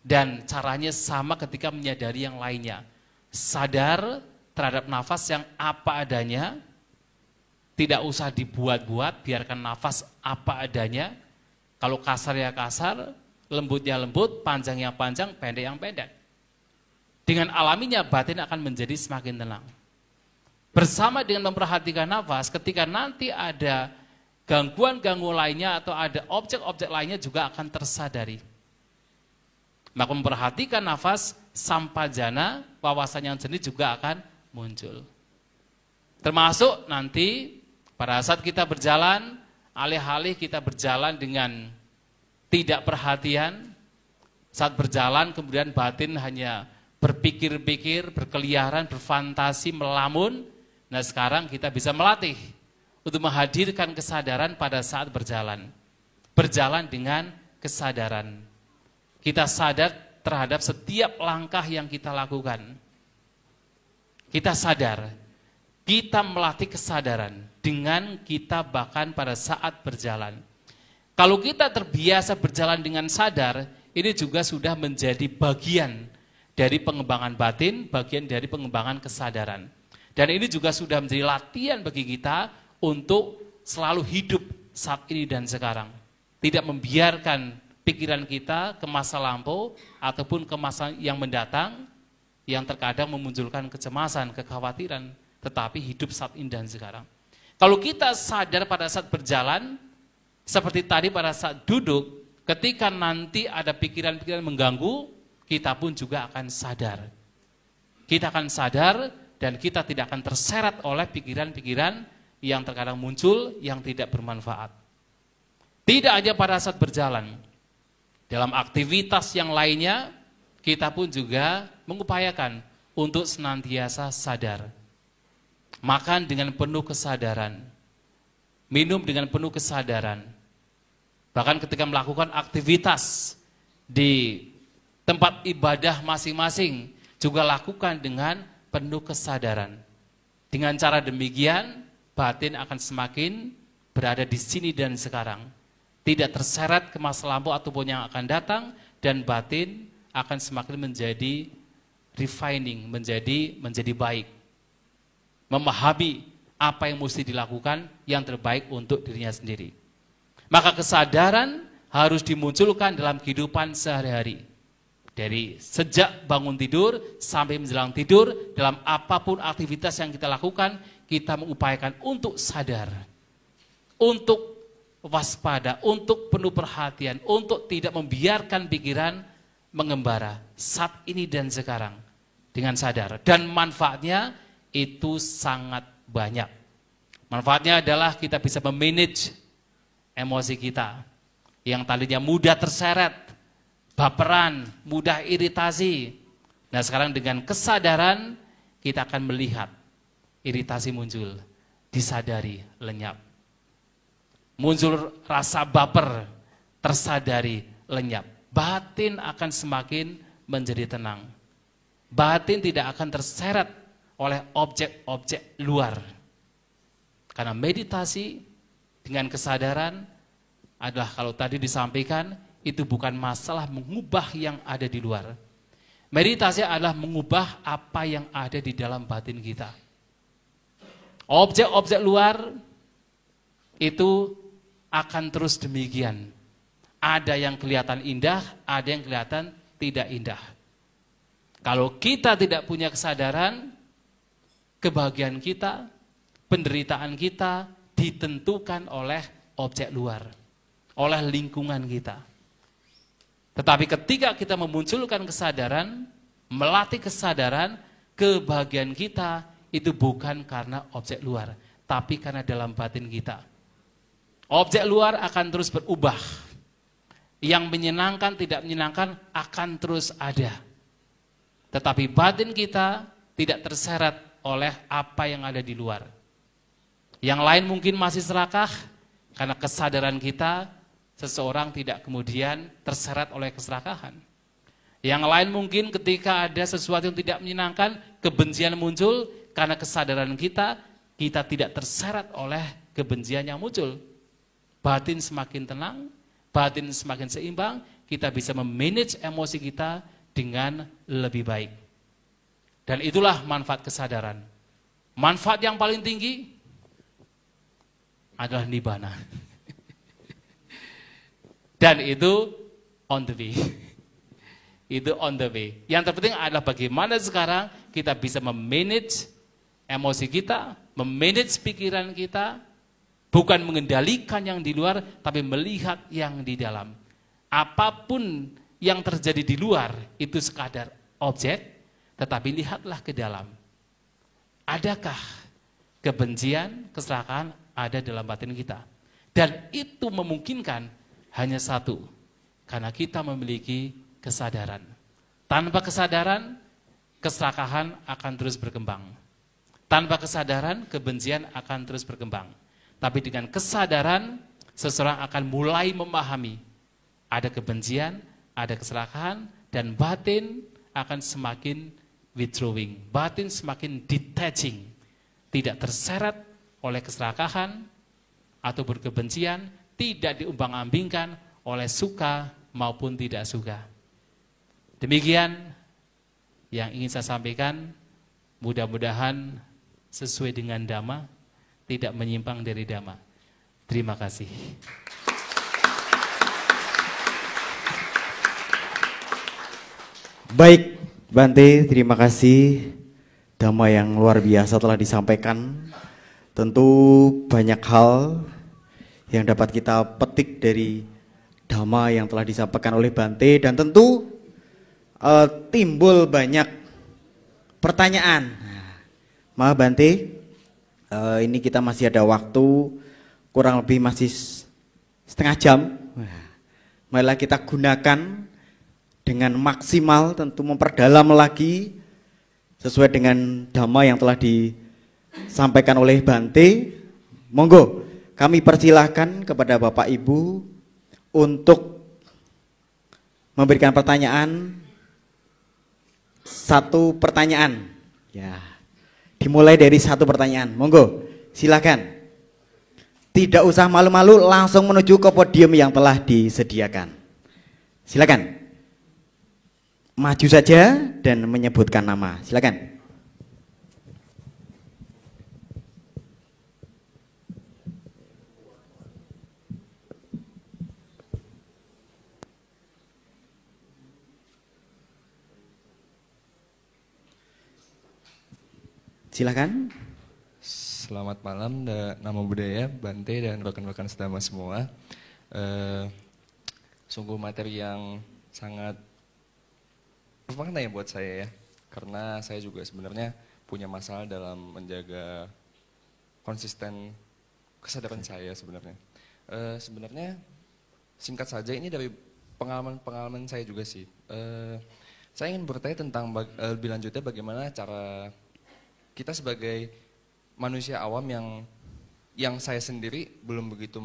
Dan caranya sama ketika menyadari yang lainnya. Sadar terhadap nafas yang apa adanya, tidak usah dibuat-buat, biarkan nafas apa adanya. Kalau kasar ya kasar, lembut ya lembut, panjang yang panjang, pendek yang pendek. Dengan alaminya batin akan menjadi semakin tenang. Bersama dengan memperhatikan nafas, ketika nanti ada gangguan-gangguan lainnya atau ada objek-objek lainnya juga akan tersadari. Maka memperhatikan nafas, sampajana, wawasan yang jernih juga akan muncul. Termasuk nanti pada saat kita berjalan, alih-alih kita berjalan dengan tidak perhatian, saat berjalan kemudian batin hanya berpikir-pikir, berkeliaran, berfantasi, melamun. Nah sekarang kita bisa melatih untuk menghadirkan kesadaran pada saat berjalan. Berjalan dengan kesadaran. Kita sadar terhadap setiap langkah yang kita lakukan. Kita sadar, kita melatih kesadaran dengan kita bahkan pada saat berjalan. Kalau kita terbiasa berjalan dengan sadar, ini juga sudah menjadi bagian dari pengembangan batin, bagian dari pengembangan kesadaran. Dan ini juga sudah menjadi latihan bagi kita untuk selalu hidup saat ini dan sekarang. Tidak membiarkan pikiran kita ke masa lampau ataupun ke masa yang mendatang yang terkadang memunculkan kecemasan, kekhawatiran, tetapi hidup saat ini dan sekarang. Kalau kita sadar pada saat berjalan, seperti tadi pada saat duduk, ketika nanti ada pikiran-pikiran mengganggu, kita pun juga akan sadar. Kita akan sadar dan kita tidak akan terseret oleh pikiran-pikiran yang terkadang muncul yang tidak bermanfaat. Tidak hanya pada saat berjalan, dalam aktivitas yang lainnya, kita pun juga mengupayakan untuk senantiasa sadar. Makan dengan penuh kesadaran, minum dengan penuh kesadaran. Bahkan ketika melakukan aktivitas di tempat ibadah masing-masing, juga lakukan dengan penuh kesadaran. Dengan cara demikian, batin akan semakin berada di sini dan sekarang. Tidak terseret ke masa lampau ataupun yang akan datang, dan batin akan semakin menjadi refining, menjadi baik. Memahami apa yang mesti dilakukan yang terbaik untuk dirinya sendiri. Maka kesadaran harus dimunculkan dalam kehidupan sehari-hari. Dari sejak bangun tidur sampai menjelang tidur, dalam apapun aktivitas yang kita lakukan, kita mengupayakan untuk sadar, untuk waspada, untuk penuh perhatian, untuk tidak membiarkan pikiran mengembara saat ini dan sekarang dengan sadar. Dan manfaatnya itu sangat banyak. Manfaatnya adalah kita bisa memanage emosi kita yang tadinya mudah terseret, baperan, mudah iritasi. Nah sekarang dengan kesadaran kita akan melihat iritasi muncul, disadari, lenyap. Muncul rasa baper, tersadari, lenyap. Batin akan semakin menjadi tenang. Batin tidak akan terseret oleh objek-objek luar. Karena meditasi dengan kesadaran adalah kalau tadi disampaikan, itu bukan masalah mengubah yang ada di luar. Meditasi adalah mengubah apa yang ada di dalam batin kita. Objek-objek luar itu akan terus demikian. Ada yang kelihatan indah, ada yang kelihatan tidak indah. Kalau kita tidak punya kesadaran, kebahagiaan kita, penderitaan kita ditentukan oleh objek luar, oleh lingkungan kita. Tetapi ketika kita memunculkan kesadaran, melatih kesadaran, kebahagiaan kita itu bukan karena objek luar, tapi karena dalam batin kita. Objek luar akan terus berubah. Yang menyenangkan, tidak menyenangkan akan terus ada. Tetapi batin kita tidak terseret oleh apa yang ada di luar. Yang lain mungkin masih serakah, karena kesadaran kita, seseorang tidak kemudian terseret oleh keserakahan. Yang lain mungkin ketika ada sesuatu yang tidak menyenangkan, kebencian muncul, karena kesadaran kita tidak terseret oleh kebencian yang muncul. Batin semakin tenang, batin semakin seimbang, kita bisa memanage emosi kita dengan lebih baik. Dan itulah manfaat kesadaran. Manfaat yang paling tinggi adalah nibbana. Dan itu on the way. Itu on the way. Yang terpenting adalah bagaimana sekarang kita bisa memanage emosi kita, memanage pikiran kita, bukan mengendalikan yang di luar, tapi melihat yang di dalam. Apapun yang terjadi di luar itu sekadar objek, tetapi lihatlah ke dalam. Adakah kebencian, keserakahan ada dalam batin kita? Dan itu memungkinkan hanya satu, karena kita memiliki kesadaran. Tanpa kesadaran, keserakahan akan terus berkembang. Tanpa kesadaran, kebencian akan terus berkembang. Tapi dengan kesadaran, seseorang akan mulai memahami ada kebencian, ada keserakahan, dan batin akan semakin withdrawing. Batin semakin detaching, tidak terseret oleh keserakahan atau berkebencian, tidak diumbang-ambingkan oleh suka maupun tidak suka. Demikian yang ingin saya sampaikan, mudah-mudahan sesuai dengan Dhamma, tidak menyimpang dari Dhamma. Terima kasih. Baik, Bante, terima kasih. Dhamma yang luar biasa telah disampaikan. Tentu banyak hal yang dapat kita petik dari Dhamma yang telah disampaikan oleh Bante. Dan tentu timbul banyak pertanyaan. Maaf Bante, ini kita masih ada waktu, kurang lebih masih setengah jam. Marilah kita gunakan dengan maksimal, tentu memperdalam lagi sesuai dengan Dhamma yang telah disampaikan oleh Bante. Monggo, kami persilahkan kepada Bapak Ibu untuk memberikan pertanyaan. Satu pertanyaan, ya, dimulai dari satu pertanyaan. Monggo, silakan. Tidak usah malu-malu, langsung menuju ke podium yang telah disediakan. Silakan. Maju saja dan menyebutkan nama. Silakan. Silakan. Selamat malam, nama budaya Bante dan rekan-rekan sedama semua. Sungguh materi yang sangat bermakna ya buat saya ya, karena saya juga sebenarnya punya masalah dalam menjaga konsisten kesadaran saya sebenarnya. Sebenarnya singkat saja ini dari pengalaman saya juga sih. Saya ingin bertanya tentang lebih lanjutnya bagaimana cara kita sebagai manusia awam yang saya sendiri belum begitu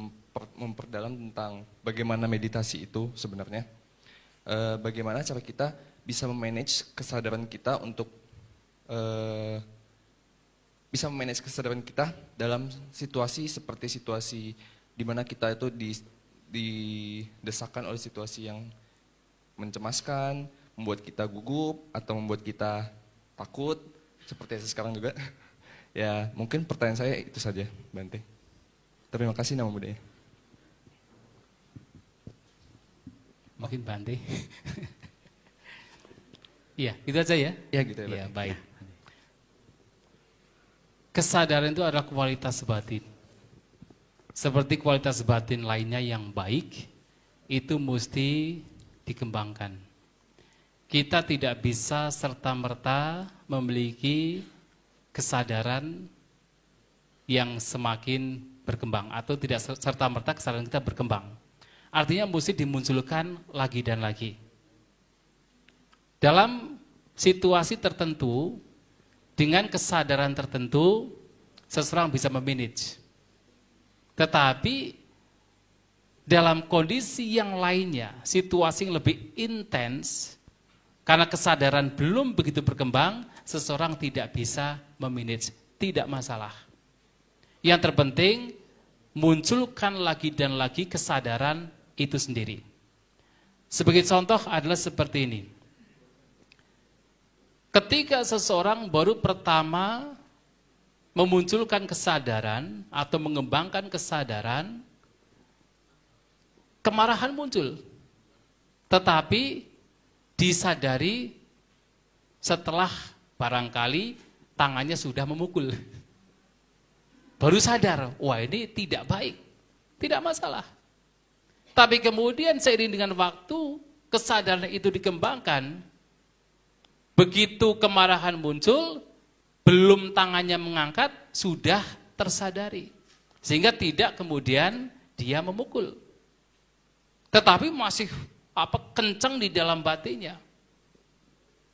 memperdalam tentang bagaimana meditasi itu sebenarnya. Bagaimana cara kita bisa memanage kesadaran kita untuk dalam situasi seperti situasi di mana kita itu didesakan oleh situasi yang mencemaskan, membuat kita gugup atau membuat kita takut seperti sekarang juga. Ya, mungkin pertanyaan saya itu saja, Bante. Terima kasih Nama Budaya. Mungkin Bante. Iya, itu aja ya? Ya gitu ya. Iya, baik. Kesadaran itu adalah kualitas batin. Seperti kualitas batin lainnya yang baik, itu mesti dikembangkan. Kita tidak bisa serta-merta memiliki kesadaran yang semakin berkembang, atau tidak serta-merta kesadaran kita berkembang. Artinya mesti dimunculkan lagi dan lagi. Dalam situasi tertentu, dengan kesadaran tertentu, seseorang bisa memanage. Tetapi dalam kondisi yang lainnya, situasi yang lebih intens, karena kesadaran belum begitu berkembang, seseorang tidak bisa memanage, tidak masalah. Yang terpenting, munculkan lagi dan lagi kesadaran itu sendiri. Sebagai contoh adalah seperti ini. Ketika seseorang baru pertama memunculkan kesadaran atau mengembangkan kesadaran, kemarahan muncul. Tetapi disadari setelah barangkali tangannya sudah memukul. Baru sadar, wah ini tidak baik, tidak masalah. Tapi kemudian seiring dengan waktu, kesadaran itu dikembangkan. Begitu kemarahan muncul, belum tangannya mengangkat, sudah tersadari. Sehingga tidak kemudian dia memukul. Tetapi masih kencang di dalam batinnya.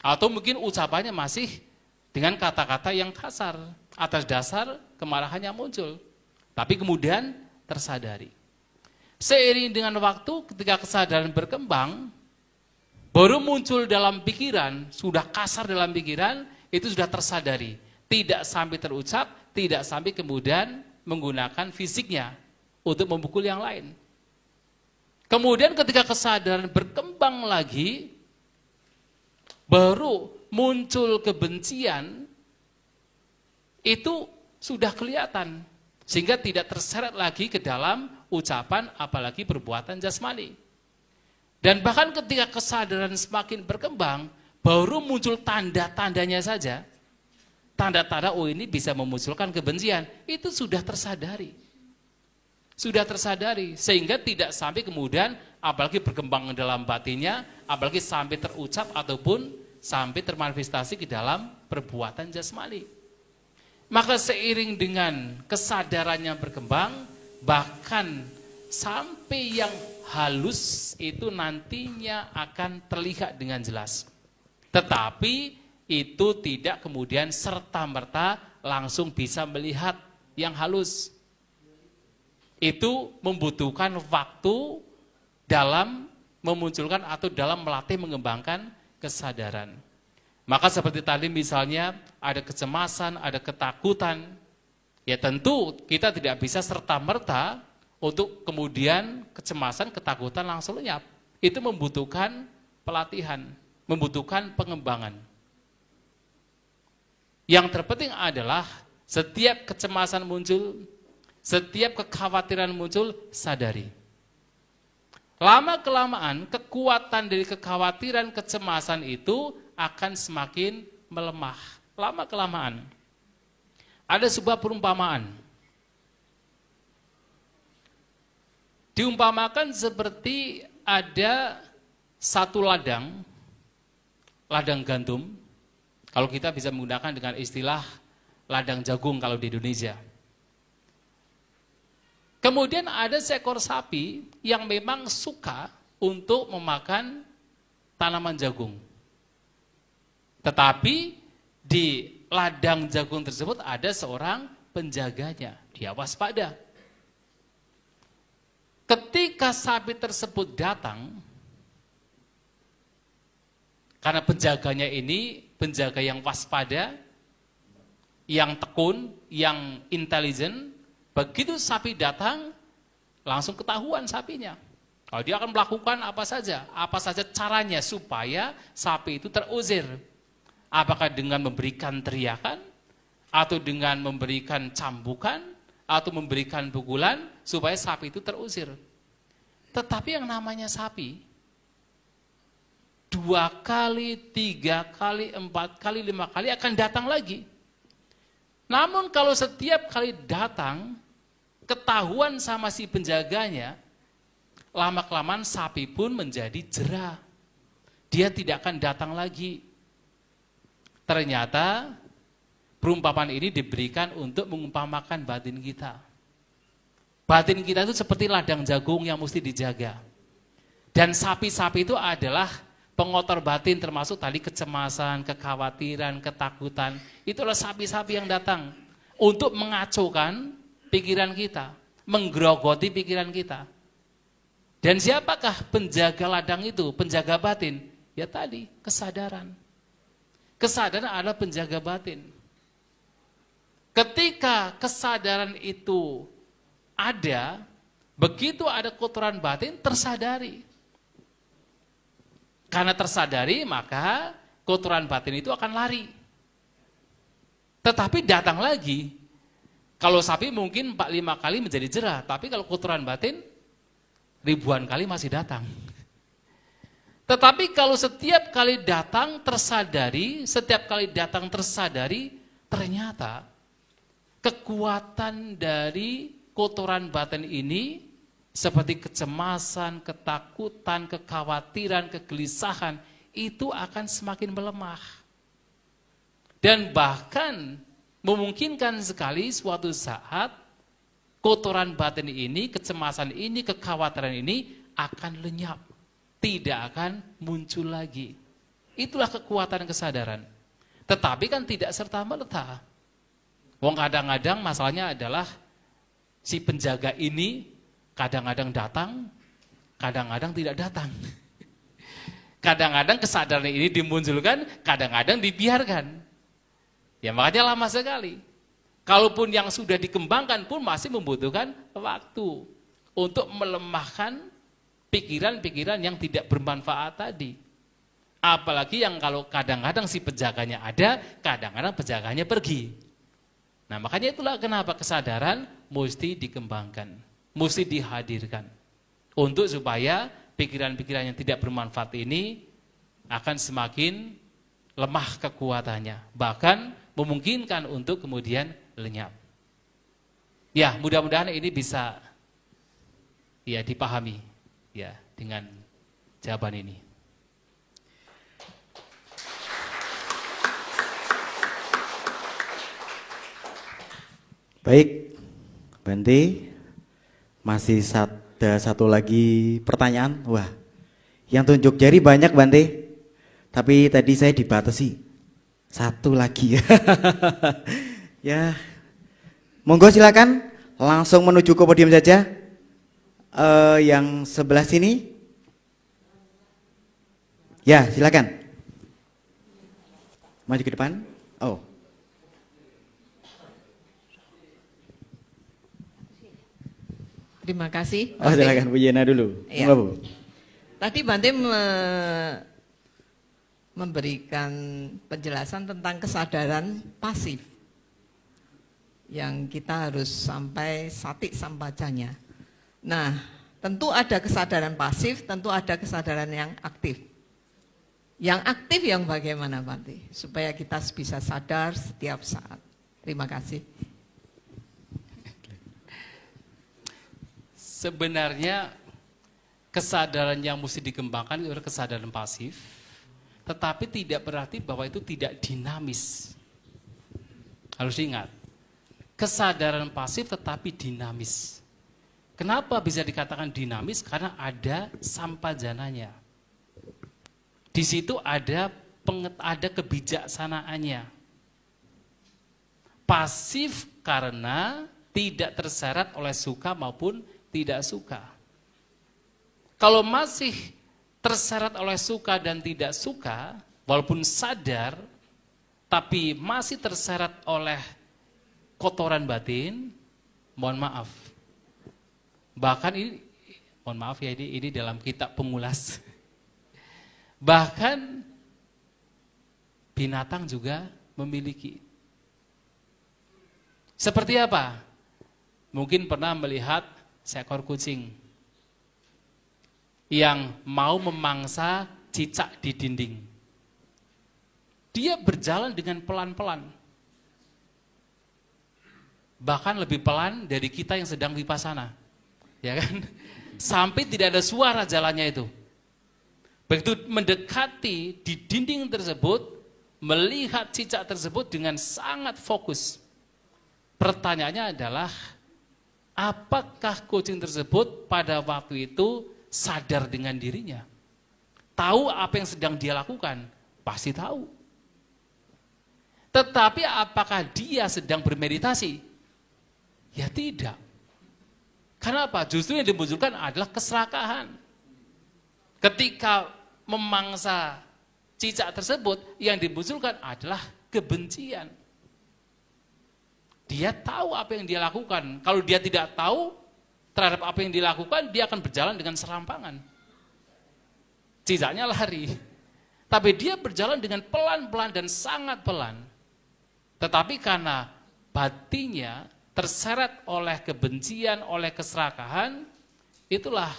Atau mungkin ucapannya masih dengan kata-kata yang kasar. Atas dasar kemarahannya muncul. Tapi kemudian tersadari. Seiring dengan waktu, ketika kesadaran berkembang, baru muncul dalam pikiran, sudah kasar dalam pikiran, itu sudah tersadari. Tidak sampai terucap, tidak sampai kemudian menggunakan fisiknya untuk memukul yang lain. Kemudian ketika kesadaran berkembang lagi, baru muncul kebencian, itu sudah kelihatan. Sehingga tidak terseret lagi ke dalam ucapan, apalagi perbuatan jasmani. Dan bahkan ketika kesadaran semakin berkembang, baru muncul tanda-tandanya saja. Tanda-tanda, oh ini bisa memunculkan kebencian. Itu sudah tersadari. Sudah tersadari. Sehingga tidak sampai kemudian, apalagi berkembang dalam batinnya, apalagi sampai terucap ataupun sampai termanifestasi ke dalam perbuatan jasmani. Maka seiring dengan kesadarannya berkembang, bahkan sampai yang halus itu nantinya akan terlihat dengan jelas. Tetapi itu tidak kemudian serta-merta langsung bisa melihat yang halus. Itu membutuhkan waktu dalam memunculkan atau dalam melatih mengembangkan kesadaran. Maka seperti tadi misalnya ada kecemasan, ada ketakutan. Ya tentu kita tidak bisa serta-merta untuk kemudian kecemasan, ketakutan langsung lenyap. Itu membutuhkan pelatihan, membutuhkan pengembangan. Yang terpenting adalah setiap kecemasan muncul, setiap kekhawatiran muncul, sadari. Lama-kelamaan kekuatan dari kekhawatiran, kecemasan itu akan semakin melemah. Lama-kelamaan. Ada sebuah perumpamaan. Diumpamakan seperti ada satu ladang gandum. Kalau kita bisa menggunakan dengan istilah ladang jagung kalau di Indonesia. Kemudian ada seekor sapi yang memang suka untuk memakan tanaman jagung. Tetapi di ladang jagung tersebut ada seorang penjaganya, dia waspada. Ketika sapi tersebut datang, karena penjaganya ini penjaga yang waspada, yang tekun, yang intelijen, begitu sapi datang, langsung ketahuan sapinya. Kalau dia akan melakukan apa saja caranya supaya sapi itu terusir. Apakah dengan memberikan teriakan, atau dengan memberikan cambukan, atau memberikan pukulan, supaya sapi itu terusir. Tetapi yang namanya sapi, 2 kali, 3 kali, 4 kali, 5 kali akan datang lagi. Namun kalau setiap kali datang, ketahuan sama si penjaganya, lama-kelamaan sapi pun menjadi jera. Dia tidak akan datang lagi. Ternyata perumpamaan ini diberikan untuk mengumpamakan batin kita. Batin kita itu seperti ladang jagung yang mesti dijaga. Dan sapi-sapi itu adalah pengotor batin, termasuk tadi kecemasan, kekhawatiran, ketakutan. Itulah sapi-sapi yang datang untuk mengacaukan pikiran kita, menggerogoti pikiran kita. Dan siapakah penjaga ladang itu, penjaga batin? Ya tadi, kesadaran. Kesadaran adalah penjaga batin. Ketika kesadaran itu ada, begitu ada kotoran batin, tersadari. Karena tersadari, maka kotoran batin itu akan lari. Tetapi datang lagi. Kalau sapi mungkin 4-5 kali menjadi jera, tapi kalau kotoran batin, ribuan kali masih datang. Tetapi kalau setiap kali datang tersadari, ternyata kekuatan dari kotoran batin ini seperti kecemasan, ketakutan, kekhawatiran, kegelisahan itu akan semakin melemah. Dan bahkan memungkinkan sekali suatu saat kotoran batin ini, kecemasan ini, kekhawatiran ini akan lenyap. Tidak akan muncul lagi. Itulah kekuatan kesadaran. Tetapi kan tidak serta-merta. Wong kadang-kadang masalahnya adalah si penjaga ini kadang-kadang datang, kadang-kadang tidak datang. Kadang-kadang kesadaran ini dimunculkan, kadang-kadang dibiarkan. Ya makanya lama sekali. Kalaupun yang sudah dikembangkan pun masih membutuhkan waktu untuk melemahkan pikiran-pikiran yang tidak bermanfaat tadi. Apalagi yang kalau kadang-kadang si penjaganya ada, kadang-kadang penjaganya pergi. Nah makanya itulah kenapa kesadaran mesti dikembangkan, mesti dihadirkan. Untuk supaya pikiran-pikiran yang tidak bermanfaat ini akan semakin lemah kekuatannya. Bahkan memungkinkan untuk kemudian lenyap. Ya mudah-mudahan ini bisa ya dipahami ya dengan jawaban ini. Baik, Bante, masih ada satu lagi pertanyaan. Wah, yang tunjuk jari banyak Bante, tapi tadi saya dibatasi. Satu lagi ya, monggo silakan langsung menuju ke podium saja. Yang sebelah sini, ya silakan maju ke depan. Oh. Terima kasih. Oh, silakan Bu Yena dulu. Ya. Bu. Tadi Bante memberikan penjelasan tentang kesadaran pasif yang kita harus sampai sati sampacanya. Nah, tentu ada kesadaran pasif, tentu ada kesadaran yang aktif. Yang aktif yang bagaimana Bante? Supaya kita bisa sadar setiap saat. Terima kasih. Sebenarnya kesadaran yang mesti dikembangkan itu adalah kesadaran pasif. tetapi tidak berarti bahwa itu tidak dinamis. Harus diingat, kesadaran pasif tetapi dinamis. Kenapa bisa dikatakan dinamis? Karena ada sampajananya. Di situ ada kebijaksanaannya. Pasif karena tidak terseret oleh suka maupun tidak suka. Kalau masih terseret oleh suka dan tidak suka, walaupun sadar, tapi masih terseret oleh kotoran batin, mohon maaf. Bahkan ini, mohon maaf ya, ini dalam kitab pengulas. Bahkan binatang juga memiliki. Seperti apa? Mungkin pernah melihat seekor kucing yang mau memangsa cicak di dinding. Dia berjalan dengan pelan-pelan. Bahkan lebih pelan dari kita yang sedang vipassana. Ya kan? Sampai tidak ada suara jalannya itu. Begitu mendekati di dinding tersebut, melihat cicak tersebut dengan sangat fokus. Pertanyaannya adalah, apakah kucing tersebut pada waktu itu sadar dengan dirinya? Tahu apa yang sedang dia lakukan? Pasti tahu. Tetapi apakah dia sedang bermeditasi? Ya tidak. Kenapa? Justru yang dimunculkan adalah keserakahan. Ketika memangsa cicak tersebut, yang dimunculkan adalah kebencian. Dia tahu apa yang dia lakukan. Kalau dia tidak tahu terhadap apa yang dilakukan, dia akan berjalan dengan serampangan. Cicaknya lari. Tapi dia berjalan dengan pelan-pelan dan sangat pelan. Tetapi karena batinnya terseret oleh kebencian, oleh keserakahan, itulah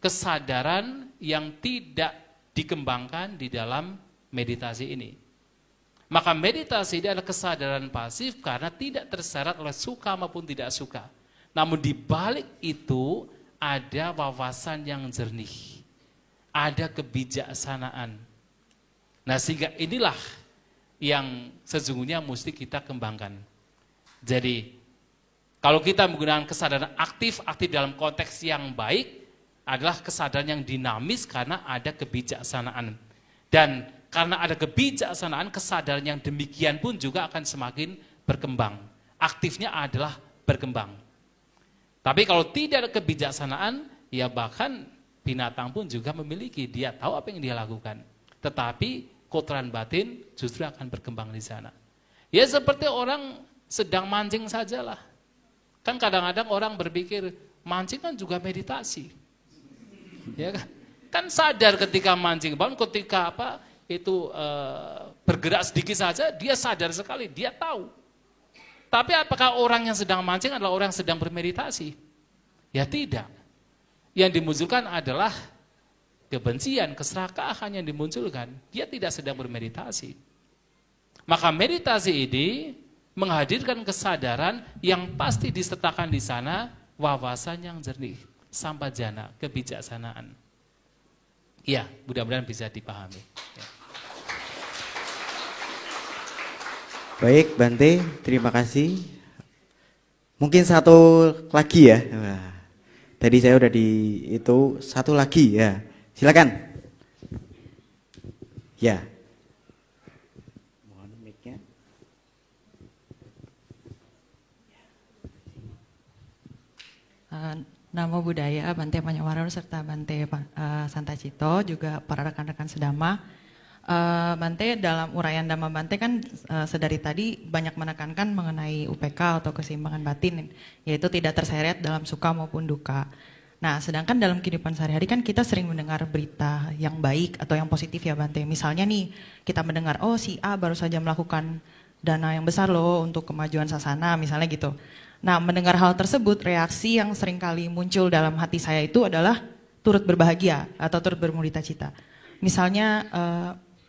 kesadaran yang tidak dikembangkan di dalam meditasi ini. Maka meditasi ini adalah kesadaran pasif karena tidak terseret oleh suka maupun tidak suka. Namun di balik itu ada wawasan yang jernih. Ada kebijaksanaan. Nah, sehingga inilah yang sesungguhnya mesti kita kembangkan. Jadi, kalau kita menggunakan kesadaran aktif dalam konteks yang baik, adalah kesadaran yang dinamis karena ada kebijaksanaan. Dan karena ada kebijaksanaan, kesadaran yang demikian pun juga akan semakin berkembang. Aktifnya adalah berkembang. Tapi kalau tidak ada kebijaksanaan, ya bahkan binatang pun juga memiliki, dia tahu apa yang dia lakukan. Tetapi kotoran batin justru akan berkembang di sana. Ya seperti orang sedang mancing sajalah. Kan kadang-kadang orang berpikir, mancing kan juga meditasi. Ya kan? Kan sadar ketika mancing, bahkan ketika bergerak sedikit saja, dia sadar sekali, dia tahu. Tapi apakah orang yang sedang mancing adalah orang yang sedang bermeditasi? Ya tidak. Yang dimunculkan adalah kebencian, keserakahan yang dimunculkan. Dia tidak sedang bermeditasi. Maka meditasi ini menghadirkan kesadaran yang pasti disertakan di sana wawasan yang jernih, sampajana, kebijaksanaan. Ya, mudah-mudahan bisa dipahami. Ya. Baik, Bante, terima kasih. Mungkin satu lagi ya. Wah, tadi saya udah satu lagi ya. Silakan. Ya. Mohon mic-nya. Namo Buddhaya, Bante Panyawaran serta Bante Santacito, juga para rekan-rekan sedama. Bante dalam uraian Dhamma Bante kan sedari tadi banyak menekankan mengenai UPK atau keseimbangan batin, yaitu tidak terseret dalam suka maupun duka. Nah, sedangkan dalam kehidupan sehari-hari kan kita sering mendengar berita yang baik atau yang positif ya Bante. Misalnya nih, kita mendengar, oh si A baru saja melakukan dana yang besar loh untuk kemajuan sasana, misalnya gitu. Nah, mendengar hal tersebut, reaksi yang seringkali muncul dalam hati saya itu adalah turut berbahagia atau turut bermudita cita. Misalnya,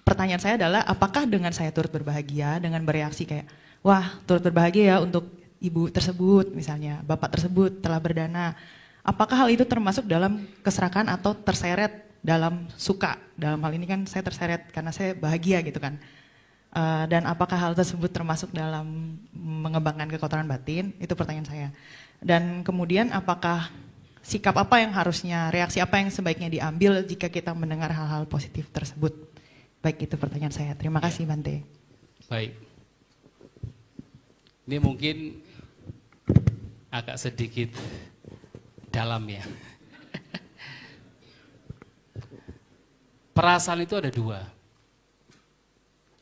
pertanyaan saya adalah, apakah dengan saya turut berbahagia, dengan bereaksi kayak, wah turut berbahagia ya untuk ibu tersebut, misalnya bapak tersebut telah berdana, apakah hal itu termasuk dalam keserakahan atau terseret dalam suka. Dalam hal ini kan saya terseret karena saya bahagia gitu kan. Dan apakah hal tersebut termasuk dalam mengembangkan kekotoran batin? Itu pertanyaan saya. Dan kemudian apakah sikap apa yang harusnya, reaksi apa yang sebaiknya diambil jika kita mendengar hal-hal positif tersebut? Baik, itu pertanyaan saya. Terima kasih Bante. Baik. Ini mungkin agak sedikit dalam ya. Perasaan itu ada dua.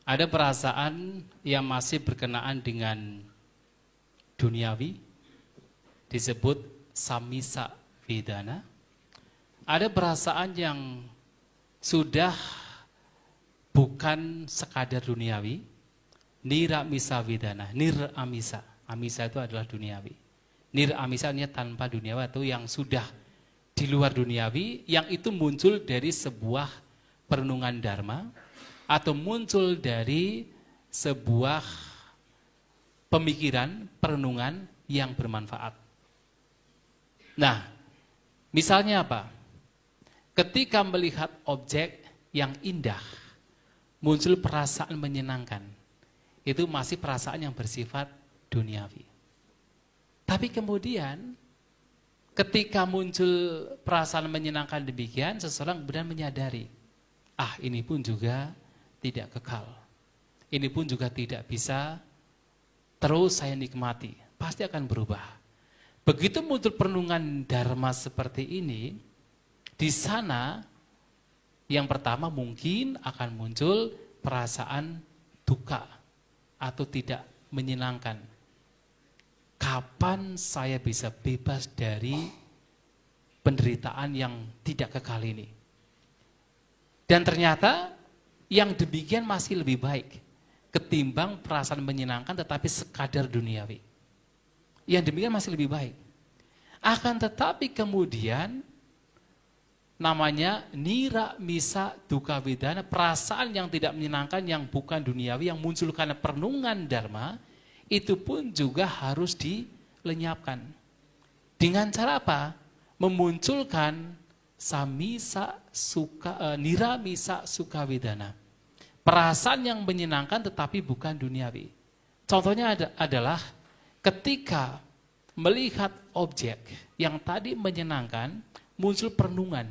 Ada perasaan yang masih berkenaan dengan duniawi, disebut samisa vedana. Ada perasaan yang sudah bukan sekadar duniawi, niramisa vedana, niramisa. Amisa itu adalah duniawi. Niramisa ini tanpa duniawi atau yang sudah di luar duniawi, yang itu muncul dari sebuah perenungan dharma atau muncul dari sebuah pemikiran, perenungan yang bermanfaat. Nah, misalnya apa? Ketika melihat objek yang indah, muncul perasaan menyenangkan. Itu masih perasaan yang bersifat duniawi. Tapi kemudian ketika muncul perasaan menyenangkan demikian, seseorang kemudian menyadari, ini pun juga tidak kekal. Ini pun juga tidak bisa terus saya nikmati. Pasti akan berubah. Begitu muncul perenungan dharma seperti ini, di sana yang pertama mungkin akan muncul perasaan duka atau tidak menyenangkan. Kapan saya bisa bebas dari penderitaan yang tidak kekal ini? Dan ternyata yang demikian masih lebih baik ketimbang perasaan menyenangkan tetapi sekadar duniawi. Yang demikian masih lebih baik. Akan tetapi kemudian namanya nira misa duka vedana, perasaan yang tidak menyenangkan yang bukan duniawi yang muncul karena perenungan dharma, itu pun juga harus dilenyapkan. Dengan cara apa? Memunculkan samisa suka, niramisa suka vedana. Perasaan yang menyenangkan tetapi bukan duniawi. Contohnya adalah ketika melihat objek yang tadi menyenangkan, muncul perenungan.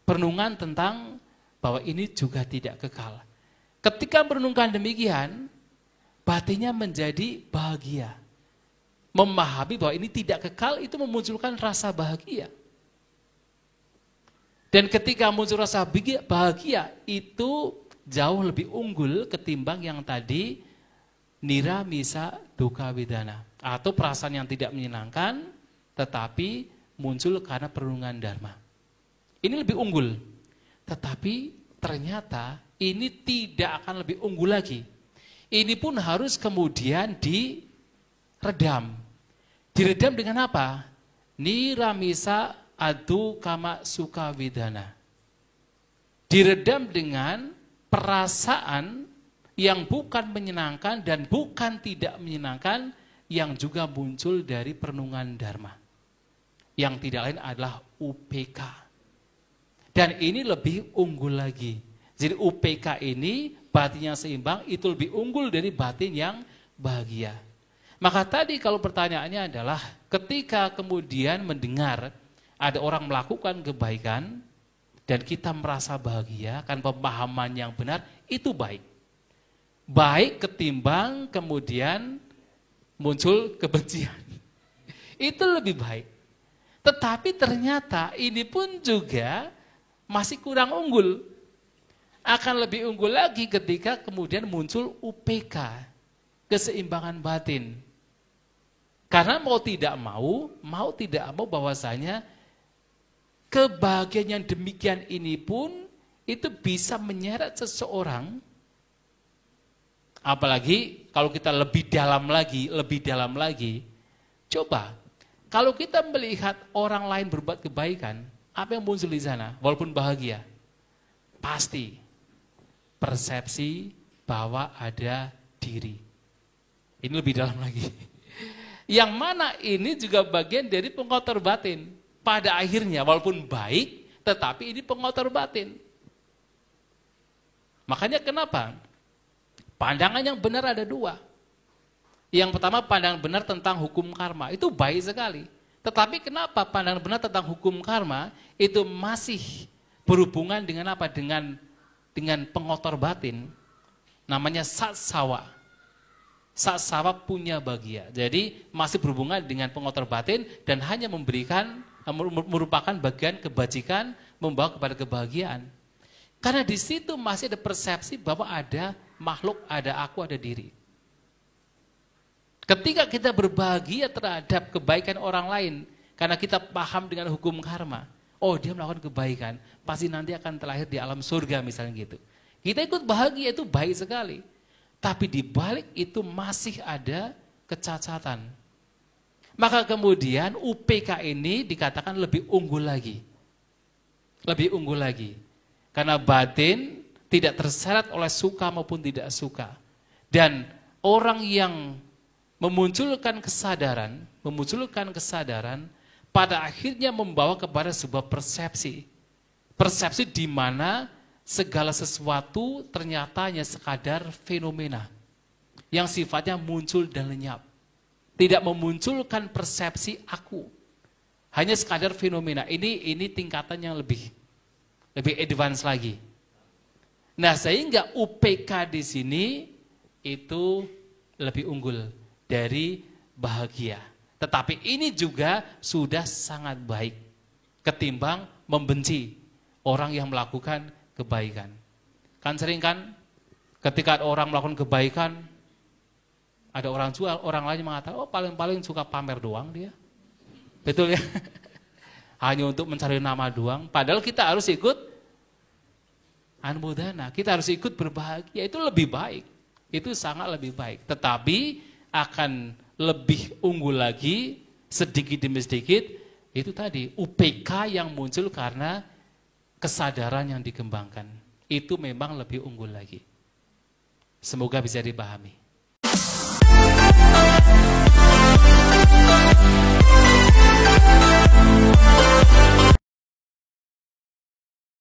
Perenungan tentang bahwa ini juga tidak kekal. Ketika merenungkan demikian, batinnya menjadi bahagia. Memahami bahwa ini tidak kekal itu memunculkan rasa bahagia. Dan ketika muncul rasa bahagia itu jauh lebih unggul ketimbang yang tadi niramisa duka vedana. Atau perasaan yang tidak menyenangkan tetapi muncul karena perenungan dharma. Ini lebih unggul. Tetapi ternyata ini tidak akan lebih unggul lagi. Ini pun harus kemudian diredam. Diredam dengan apa? Niramisa adu kama suka vedana. Diredam dengan perasaan yang bukan menyenangkan dan bukan tidak menyenangkan yang juga muncul dari perenungan dharma. Yang tidak lain adalah UPK. Dan ini lebih unggul lagi. Jadi UPK ini batin yang seimbang itu lebih unggul dari batin yang bahagia. Maka tadi kalau pertanyaannya adalah ketika kemudian mendengar ada orang melakukan kebaikan dan kita merasa bahagia, kan pemahaman yang benar itu baik. Baik ketimbang kemudian muncul kebencian. Itu lebih baik. Tetapi ternyata ini pun juga masih kurang unggul. Akan lebih unggul lagi ketika kemudian muncul UPK, keseimbangan batin. Karena mau tidak mau bahwasanya kebahagiaan yang demikian ini pun itu bisa menyeret seseorang, apalagi kalau kita lebih dalam lagi, coba kalau kita melihat orang lain berbuat kebaikan, apa yang muncul di sana? Walaupun bahagia, pasti persepsi bahwa ada diri. Ini lebih dalam lagi. Yang mana ini juga bagian dari pengkotor batin. Pada akhirnya walaupun baik, tetapi ini pengotor batin. Makanya kenapa? Pandangan yang benar ada dua. Yang pertama pandangan benar tentang hukum karma, itu baik sekali. Tetapi kenapa pandangan benar tentang hukum karma itu masih berhubungan dengan apa? Dengan pengotor batin. Namanya satsawa. Satsawa punya bagia. Jadi masih berhubungan dengan pengotor batin dan hanya merupakan bagian kebajikan membawa kepada kebahagiaan. Karena di situ masih ada persepsi bahwa ada makhluk, ada aku, ada diri. Ketika kita berbahagia terhadap kebaikan orang lain, karena kita paham dengan hukum karma, oh dia melakukan kebaikan, pasti nanti akan terlahir di alam surga misalnya gitu. Kita ikut bahagia, itu baik sekali. Tapi di balik itu masih ada kecacatan. Maka kemudian UPK ini dikatakan lebih unggul lagi. Lebih unggul lagi. Karena batin tidak terseret oleh suka maupun tidak suka. Dan orang yang memunculkan kesadaran pada akhirnya membawa kepada sebuah persepsi. Persepsi di mana segala sesuatu ternyata hanya sekadar fenomena yang sifatnya muncul dan lenyap. Tidak memunculkan persepsi aku. Hanya sekadar fenomena. Ini tingkatan yang lebih advance lagi. Nah, sehingga UPK di sini itu lebih unggul dari bahagia. Tetapi ini juga sudah sangat baik ketimbang membenci orang yang melakukan kebaikan. Kan sering kan ketika orang melakukan kebaikan, ada orang jual, orang lain mengatakan, oh paling-paling suka pamer doang dia. Betul ya? Hanya untuk mencari nama doang. Padahal kita harus ikut anmodana, kita harus ikut berbahagia. Itu lebih baik. Itu sangat lebih baik. Tetapi akan lebih unggul lagi sedikit demi sedikit itu tadi UPK yang muncul karena kesadaran yang dikembangkan. Itu memang lebih unggul lagi. Semoga bisa dipahami.